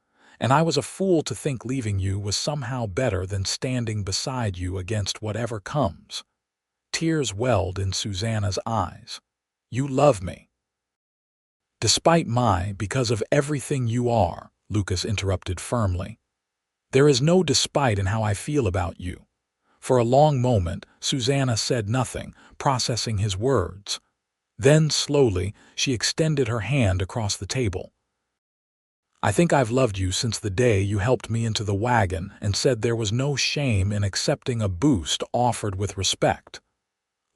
And I was a fool to think leaving you was somehow better than standing beside you against whatever comes." Tears welled in Susannah's eyes. "You love me." Because of everything you are, Lucas interrupted firmly. There is no despite in how I feel about you. For a long moment, Susannah said nothing, processing his words. Then, slowly, she extended her hand across the table. I think I've loved you since the day you helped me into the wagon and said there was no shame in accepting a boost offered with respect.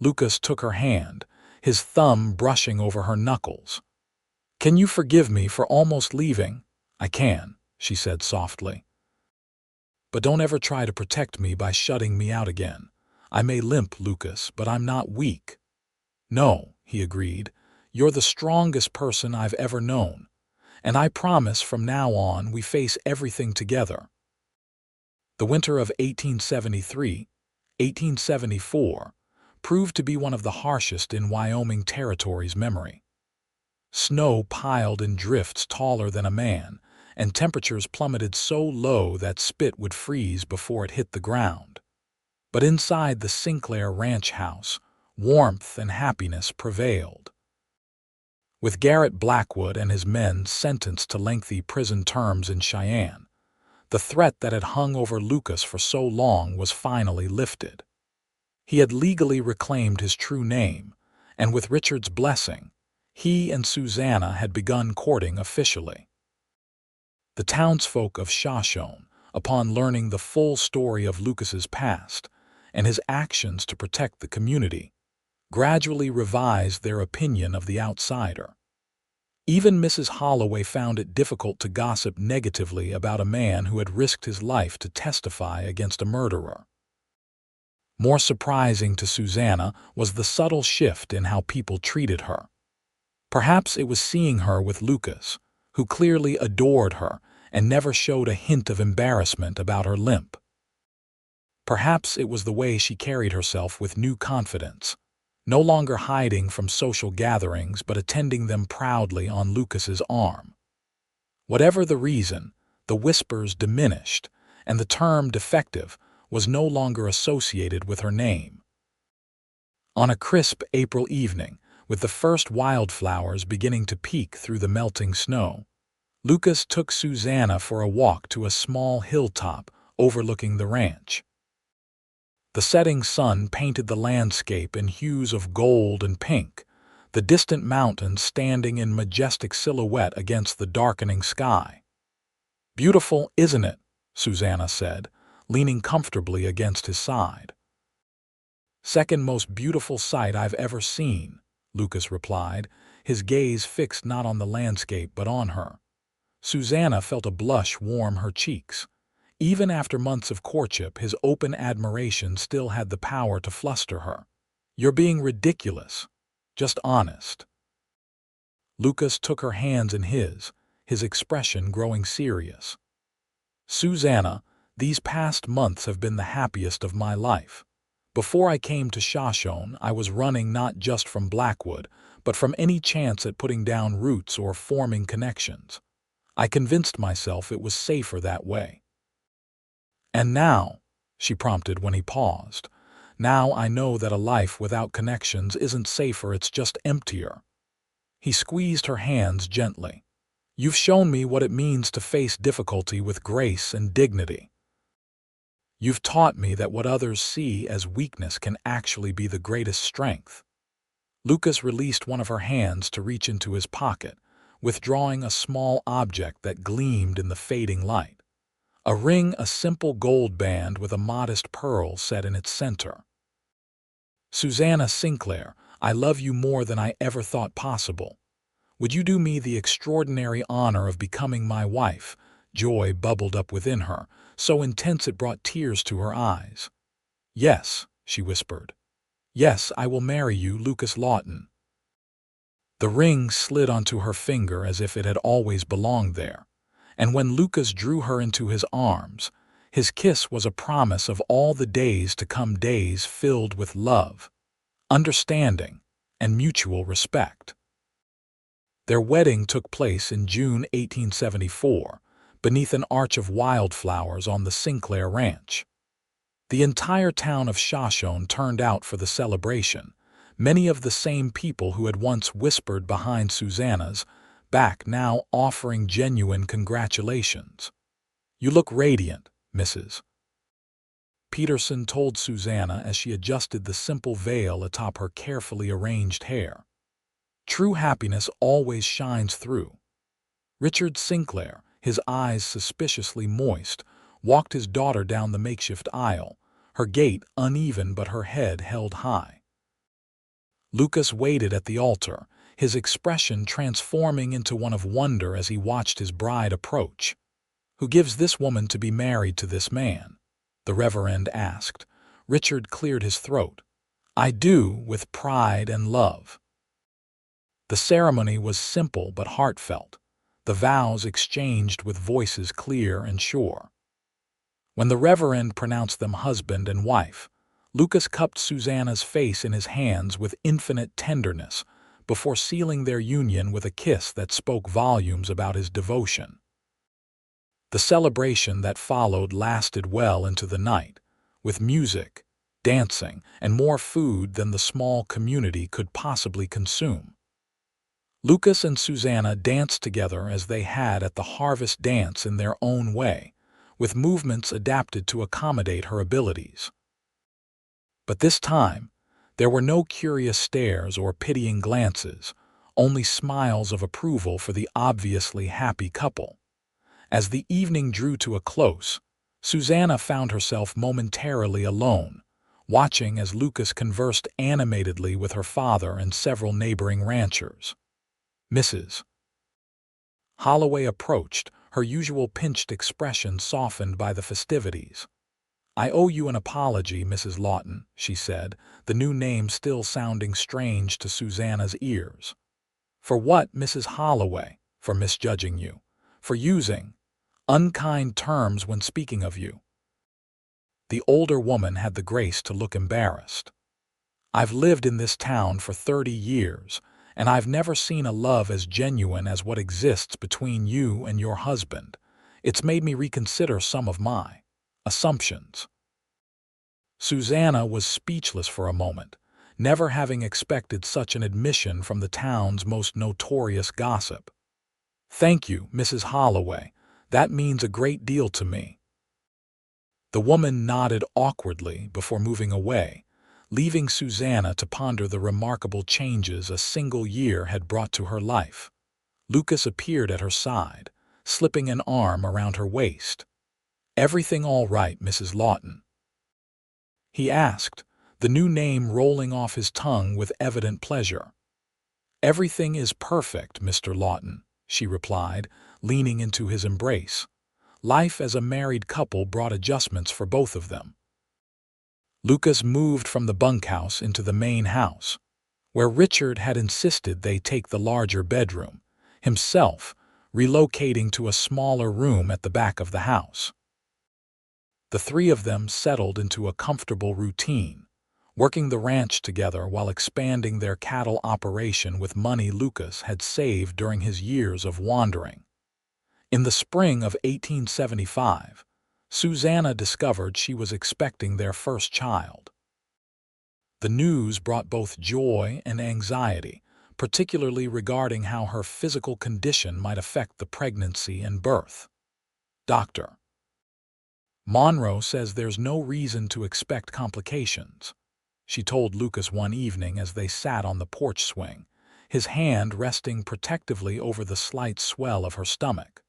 Lucas took her hand, his thumb brushing over her knuckles. Can you forgive me for almost leaving? I can, she said softly. But don't ever try to protect me by shutting me out again. I may limp, Lucas, but I'm not weak. No, he agreed. You're the strongest person I've ever known. And I promise from now on we face everything together. The winter of 1874 proved to be one of the harshest in Wyoming Territory's memory. Snow piled in drifts taller than a man, and temperatures plummeted so low that spit would freeze before it hit the ground. But inside the Sinclair ranch house, warmth and happiness prevailed. With Garrett Blackwood and his men sentenced to lengthy prison terms in Cheyenne, the threat that had hung over Lucas for so long was finally lifted. He had legally reclaimed his true name, and with Richard's blessing, he and Susannah had begun courting officially. The townsfolk of Shoshone, upon learning the full story of Lucas's past and his actions to protect the community, gradually revised their opinion of the outsider. Even Mrs. Holloway found it difficult to gossip negatively about a man who had risked his life to testify against a murderer. More surprising to Susannah was the subtle shift in how people treated her. Perhaps it was seeing her with Lucas, who clearly adored her and never showed a hint of embarrassment about her limp. Perhaps it was the way she carried herself with new confidence, no longer hiding from social gatherings but attending them proudly on Lucas's arm. Whatever the reason, the whispers diminished, and the term defective was no longer associated with her name. On a crisp April evening, with the first wildflowers beginning to peek through the melting snow, Lucas took Susannah for a walk to a small hilltop overlooking the ranch. The setting sun painted the landscape in hues of gold and pink, the distant mountains standing in majestic silhouette against the darkening sky. "Beautiful, isn't it?" Susannah said, leaning comfortably against his side. "Second most beautiful sight I've ever seen," Lucas replied, his gaze fixed not on the landscape but on her. Susannah felt a blush warm her cheeks. Even after months of courtship, his open admiration still had the power to fluster her. "You're being ridiculous. Just honest." Lucas took her hands in his expression growing serious. "Susannah, these past months have been the happiest of my life. Before I came to Shoshone, I was running not just from Blackwood, but from any chance at putting down roots or forming connections. I convinced myself it was safer that way. And now," she prompted when he paused, "now I know that a life without connections isn't safer, it's just emptier." He squeezed her hands gently. "You've shown me what it means to face difficulty with grace and dignity. You've taught me that what others see as weakness can actually be the greatest strength." Lucas released one of her hands to reach into his pocket, withdrawing a small object that gleamed in the fading light. A ring, a simple gold band with a modest pearl set in its center. "Susannah Sinclair, I love you more than I ever thought possible. Would you do me the extraordinary honor of becoming my wife?" Joy bubbled up within her, so intense it brought tears to her eyes. "Yes," she whispered. "Yes, I will marry you, Lucas Lawson." The ring slid onto her finger as if it had always belonged there, and when Lucas drew her into his arms, his kiss was a promise of all the days to come, days filled with love, understanding, and mutual respect. Their wedding took place in June 1874, beneath an arch of wildflowers on the Sinclair ranch. The entire town of Shoshone turned out for the celebration, many of the same people who had once whispered behind Susannah's back now offering genuine congratulations. "You look radiant, Mrs. Peterson told Susannah as she adjusted the simple veil atop her carefully arranged hair. "True happiness always shines through." Richard Sinclair, his eyes suspiciously moist, walked his daughter down the makeshift aisle, her gait uneven but her head held high. Lucas waited at the altar, his expression transforming into one of wonder as he watched his bride approach. "Who gives this woman to be married to this man?" the Reverend asked. Richard cleared his throat. "I do, with pride and love." The ceremony was simple but heartfelt, the vows exchanged with voices clear and sure. When the Reverend pronounced them husband and wife, Lucas cupped Susannah's face in his hands with infinite tenderness before sealing their union with a kiss that spoke volumes about his devotion. The celebration that followed lasted well into the night, with music, dancing, and more food than the small community could possibly consume. Lucas and Susannah danced together as they had at the harvest dance in their own way, with movements adapted to accommodate her abilities. But this time, there were no curious stares or pitying glances, only smiles of approval for the obviously happy couple. As the evening drew to a close, Susannah found herself momentarily alone, watching as Lucas conversed animatedly with her father and several neighboring ranchers. Mrs. Holloway approached, her usual pinched expression softened by the festivities. "I owe you an apology, Mrs. Lawson," she said, the new name still sounding strange to Susannah's ears. "For what, Mrs. Holloway?" "For misjudging you. For using unkind terms when speaking of you." The older woman had the grace to look embarrassed. "I've lived in this town for 30 years, and I've never seen a love as genuine as what exists between you and your husband. It's made me reconsider some of my assumptions." Susannah was speechless for a moment, never having expected such an admission from the town's most notorious gossip. "Thank you, Mrs. Holloway. That means a great deal to me." The woman nodded awkwardly before moving away, leaving Susannah to ponder the remarkable changes a single year had brought to her life. Lucas appeared at her side, slipping an arm around her waist. "Everything all right, Mrs. Lawson?" he asked, the new name rolling off his tongue with evident pleasure. "Everything is perfect, Mr. Lawson," she replied, leaning into his embrace. Life as a married couple brought adjustments for both of them. Lucas moved from the bunkhouse into the main house, where Richard had insisted they take the larger bedroom, himself relocating to a smaller room at the back of the house. The three of them settled into a comfortable routine, working the ranch together while expanding their cattle operation with money Lucas had saved during his years of wandering. In the spring of 1875, Susannah discovered she was expecting their first child. The news brought both joy and anxiety, particularly regarding how her physical condition might affect the pregnancy and birth. "Dr. Monroe says there's no reason to expect complications," she told Lucas one evening as they sat on the porch swing, his hand resting protectively over the slight swell of her stomach.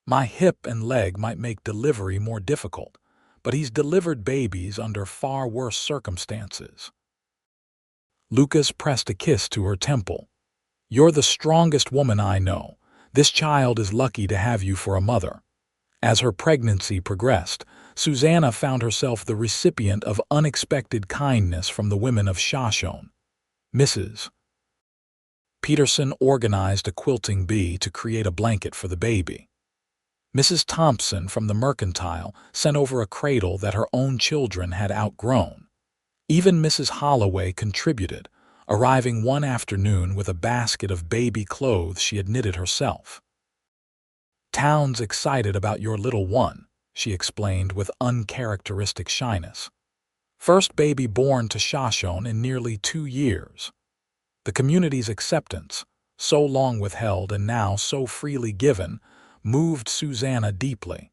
"My hip and leg might make delivery more difficult, but he's delivered babies under far worse circumstances." Lucas pressed a kiss to her temple. "You're the strongest woman I know. This child is lucky to have you for a mother." As her pregnancy progressed, Susannah found herself the recipient of unexpected kindness from the women of Shoshone. Mrs. Peterson organized a quilting bee to create a blanket for the baby. Mrs. Thompson from the Mercantile sent over a cradle that her own children had outgrown. Even Mrs. Holloway contributed, arriving one afternoon with a basket of baby clothes she had knitted herself. "Town's excited about your little one," she explained with uncharacteristic shyness. "First baby born to Shoshone in nearly 2 years. The community's acceptance, so long withheld and now so freely given, moved Susannah deeply.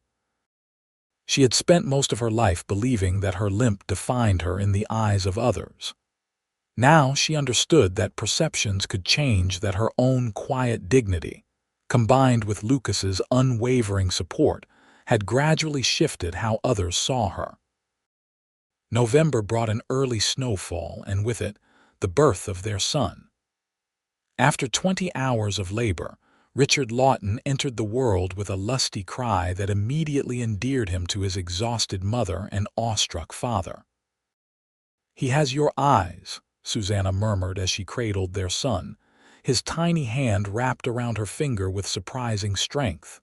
She had spent most of her life believing that her limp defined her in the eyes of others. Now she understood that perceptions could change, that her own quiet dignity, combined with Lucas's unwavering support, had gradually shifted how others saw her. November brought an early snowfall, and with it, the birth of their son. After 20 hours of labor, Richard Lawson entered the world with a lusty cry that immediately endeared him to his exhausted mother and awestruck father. "He has your eyes," Susannah murmured as she cradled their son, his tiny hand wrapped around her finger with surprising strength.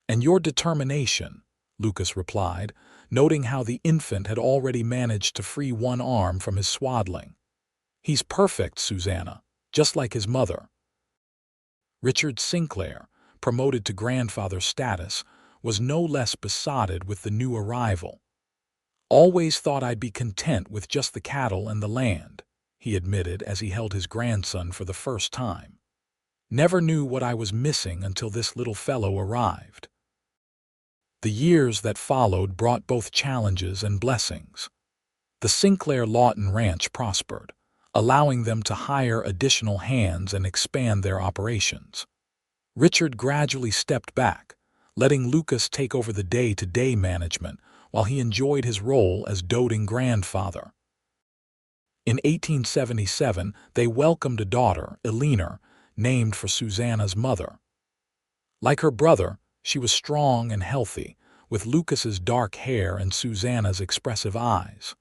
"And your determination," Lucas replied, noting how the infant had already managed to free one arm from his swaddling. "He's perfect, Susannah, just like his mother." Richard Sinclair, promoted to grandfather status, was no less besotted with the new arrival. "Always thought I'd be content with just the cattle and the land," he admitted as he held his grandson for the first time. "Never knew what I was missing until this little fellow arrived." The years that followed brought both challenges and blessings. The Sinclair Lawson Ranch prospered, allowing them to hire additional hands and expand their operations. Richard gradually stepped back, letting Lucas take over the day-to-day management while he enjoyed his role as doting grandfather. In 1877, they welcomed a daughter, Eleanor, named for Susannah's mother. Like her brother, she was strong and healthy, with Lucas's dark hair and Susannah's expressive eyes.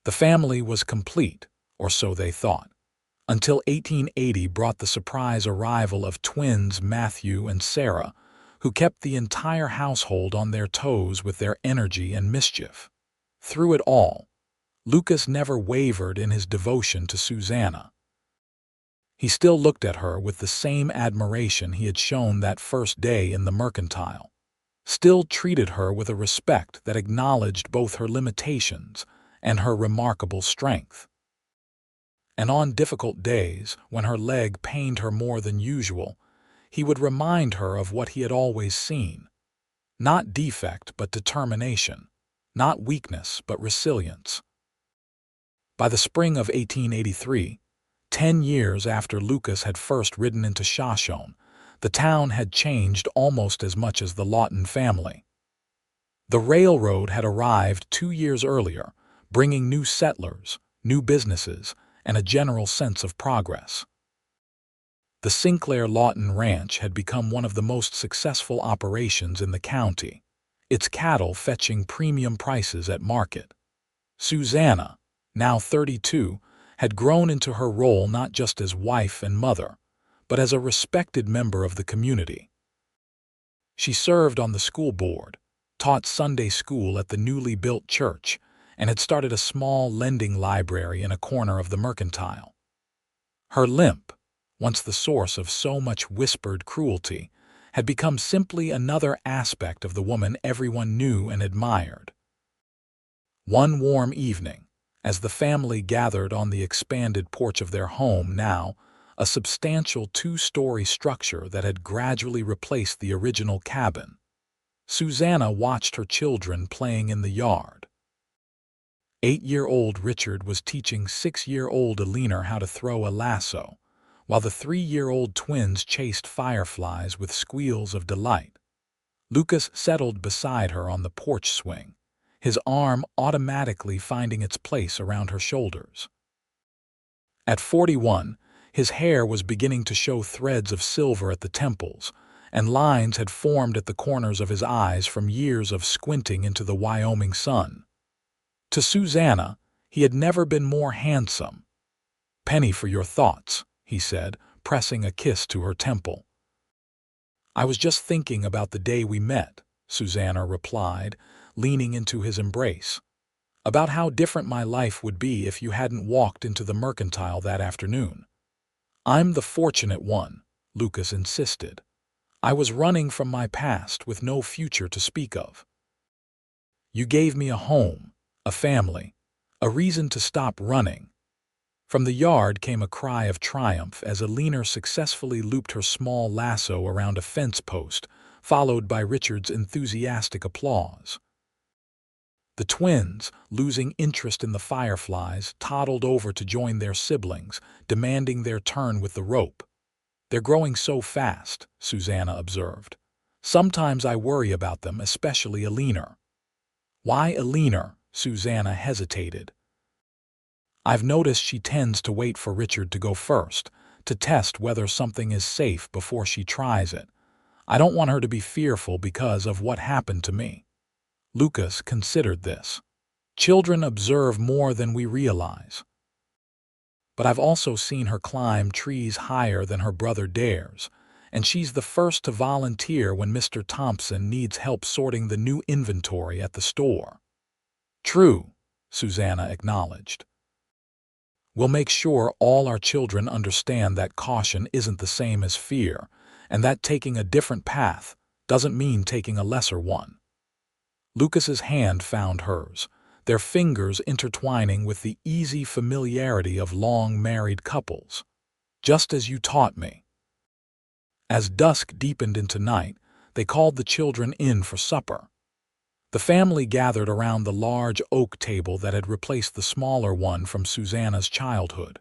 The family was complete, or so they thought, until 1880 brought the surprise arrival of twins Matthew and Sarah, who kept the entire household on their toes with their energy and mischief. Through it all, Lucas never wavered in his devotion to Susannah. He still looked at her with the same admiration he had shown that first day in the mercantile, still treated her with a respect that acknowledged both her limitations and her remarkable strength. And on difficult days, when her leg pained her more than usual, he would remind her of what he had always seen. Not defect, but determination. Not weakness, but resilience. By the spring of 1883, 10 years after Lucas had first ridden into Shoshone, the town had changed almost as much as the Lawson family. The railroad had arrived 2 years earlier, bringing new settlers, new businesses, and a general sense of progress. The Sinclair Lawson Ranch had become one of the most successful operations in the county, its cattle fetching premium prices at market. Susannah, now 32, had grown into her role not just as wife and mother, but as a respected member of the community. She served on the school board, taught Sunday school at the newly built church, and had started a small lending library in a corner of the mercantile. Her limp, once the source of so much whispered cruelty, had become simply another aspect of the woman everyone knew and admired. One warm evening, as the family gathered on the expanded porch of their home, now a substantial 2-story structure that had gradually replaced the original cabin, Susannah watched her children playing in the yard. 8-year-old Richard was teaching 6-year-old Eleanor how to throw a lasso, while the 3-year-old twins chased fireflies with squeals of delight. Lucas settled beside her on the porch swing, his arm automatically finding its place around her shoulders. At 41, his hair was beginning to show threads of silver at the temples, and lines had formed at the corners of his eyes from years of squinting into the Wyoming sun. To Susannah, he had never been more handsome. "Penny for your thoughts," he said, pressing a kiss to her temple. "I was just thinking about the day we met," Susannah replied, leaning into his embrace. "About how different my life would be if you hadn't walked into the mercantile that afternoon." "I'm the fortunate one," Lucas insisted. "I was running from my past with no future to speak of. You gave me a home, a family, a reason to stop running." From the yard came a cry of triumph as Alina successfully looped her small lasso around a fence post, followed by Richard's enthusiastic applause. The twins, losing interest in the fireflies, toddled over to join their siblings, demanding their turn with the rope. "They're growing so fast," Susannah observed. "Sometimes I worry about them, especially Alina." "Why Alina?" Susannah hesitated. "I've noticed she tends to wait for Richard to go first, to test whether something is safe before she tries it. I don't want her to be fearful because of what happened to me." Lucas considered this. "Children observe more than we realize. But I've also seen her climb trees higher than her brother dares, and she's the first to volunteer when Mr. Thompson needs help sorting the new inventory at the store." "True," Susannah acknowledged. "We'll make sure all our children understand that caution isn't the same as fear, and that taking a different path doesn't mean taking a lesser one." Lucas's hand found hers, their fingers intertwining with the easy familiarity of long married couples. "Just as you taught me." As dusk deepened into night, they called the children in for supper. The family gathered around the large oak table that had replaced the smaller one from Susannah's childhood.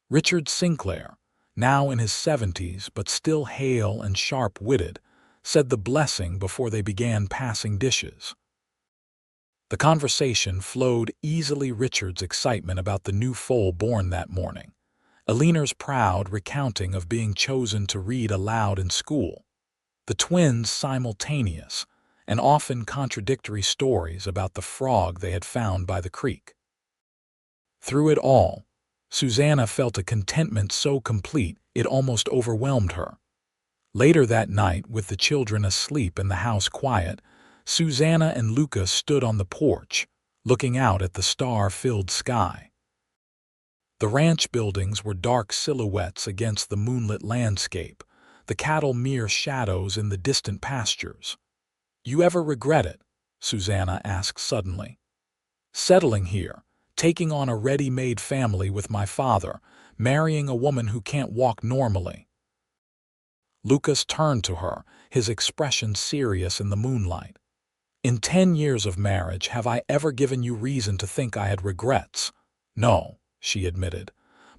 Richard Sinclair, now in his 70s but still hale and sharp-witted, said the blessing before they began passing dishes. The conversation flowed easily. Richard's excitement about the new foal born that morning, Alina's proud recounting of being chosen to read aloud in school, the twins' simultaneous and often contradictory stories about the frog they had found by the creek. Through it all, Susannah felt a contentment so complete it almost overwhelmed her. Later that night, with the children asleep and the house quiet, Susannah and Lucas stood on the porch, looking out at the star-filled sky. The ranch buildings were dark silhouettes against the moonlit landscape, the cattle mere shadows in the distant pastures. "You ever regret it?" Susannah asked suddenly. "Settling here, taking on a ready-made family with my father, marrying a woman who can't walk normally." Lucas turned to her, his expression serious in the moonlight. "In 10 years of marriage, have I ever given you reason to think I had regrets?" "No," she admitted,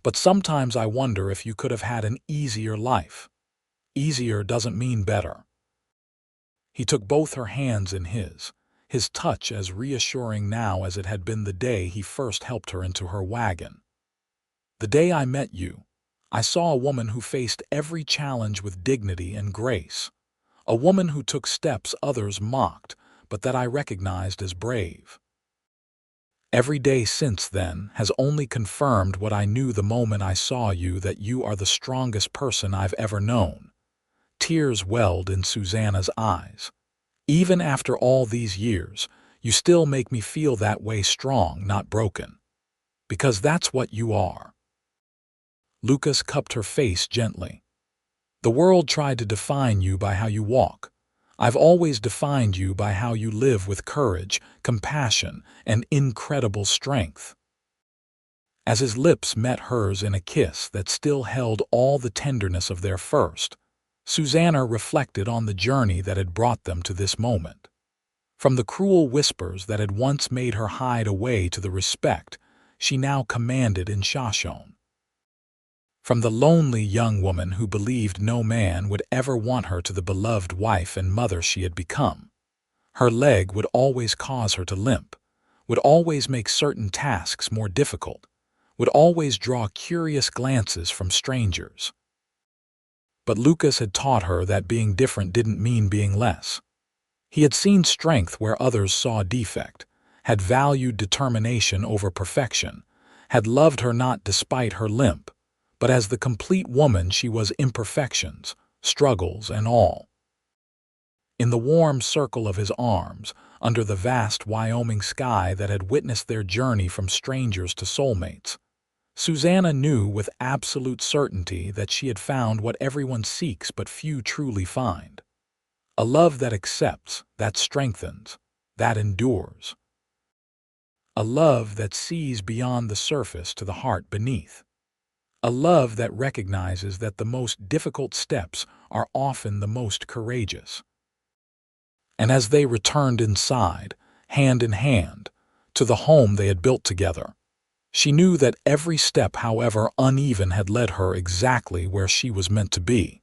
"but sometimes I wonder if you could have had an easier life." "Easier doesn't mean better." He took both her hands in his touch as reassuring now as it had been the day he first helped her into her wagon. "The day I met you, I saw a woman who faced every challenge with dignity and grace, a woman who took steps others mocked, but that I recognized as brave. Every day since then has only confirmed what I knew the moment I saw you, that you are the strongest person I've ever known." Tears welled in Susannah's eyes. "Even after all these years, you still make me feel that way, strong, not broken. Because that's what you are." Lucas cupped her face gently. "The world tried to define you by how you walk. I've always defined you by how you live, with courage, compassion, and incredible strength." As his lips met hers in a kiss that still held all the tenderness of their first, Susannah reflected on the journey that had brought them to this moment. From the cruel whispers that had once made her hide away to the respect she now commanded in Shoshone. From the lonely young woman who believed no man would ever want her to the beloved wife and mother she had become. Her leg would always cause her to limp, would always make certain tasks more difficult, would always draw curious glances from strangers. But Lucas had taught her that being different didn't mean being less. He had seen strength where others saw defect, had valued determination over perfection, had loved her not despite her limp, but as the complete woman she was, imperfections, struggles, and all. In the warm circle of his arms, under the vast Wyoming sky that had witnessed their journey from strangers to soulmates, Susannah knew with absolute certainty that she had found what everyone seeks but few truly find. A love that accepts, that strengthens, that endures. A love that sees beyond the surface to the heart beneath. A love that recognizes that the most difficult steps are often the most courageous. And as they returned inside, hand in hand, to the home they had built together, she knew that every step, however uneven, had led her exactly where she was meant to be.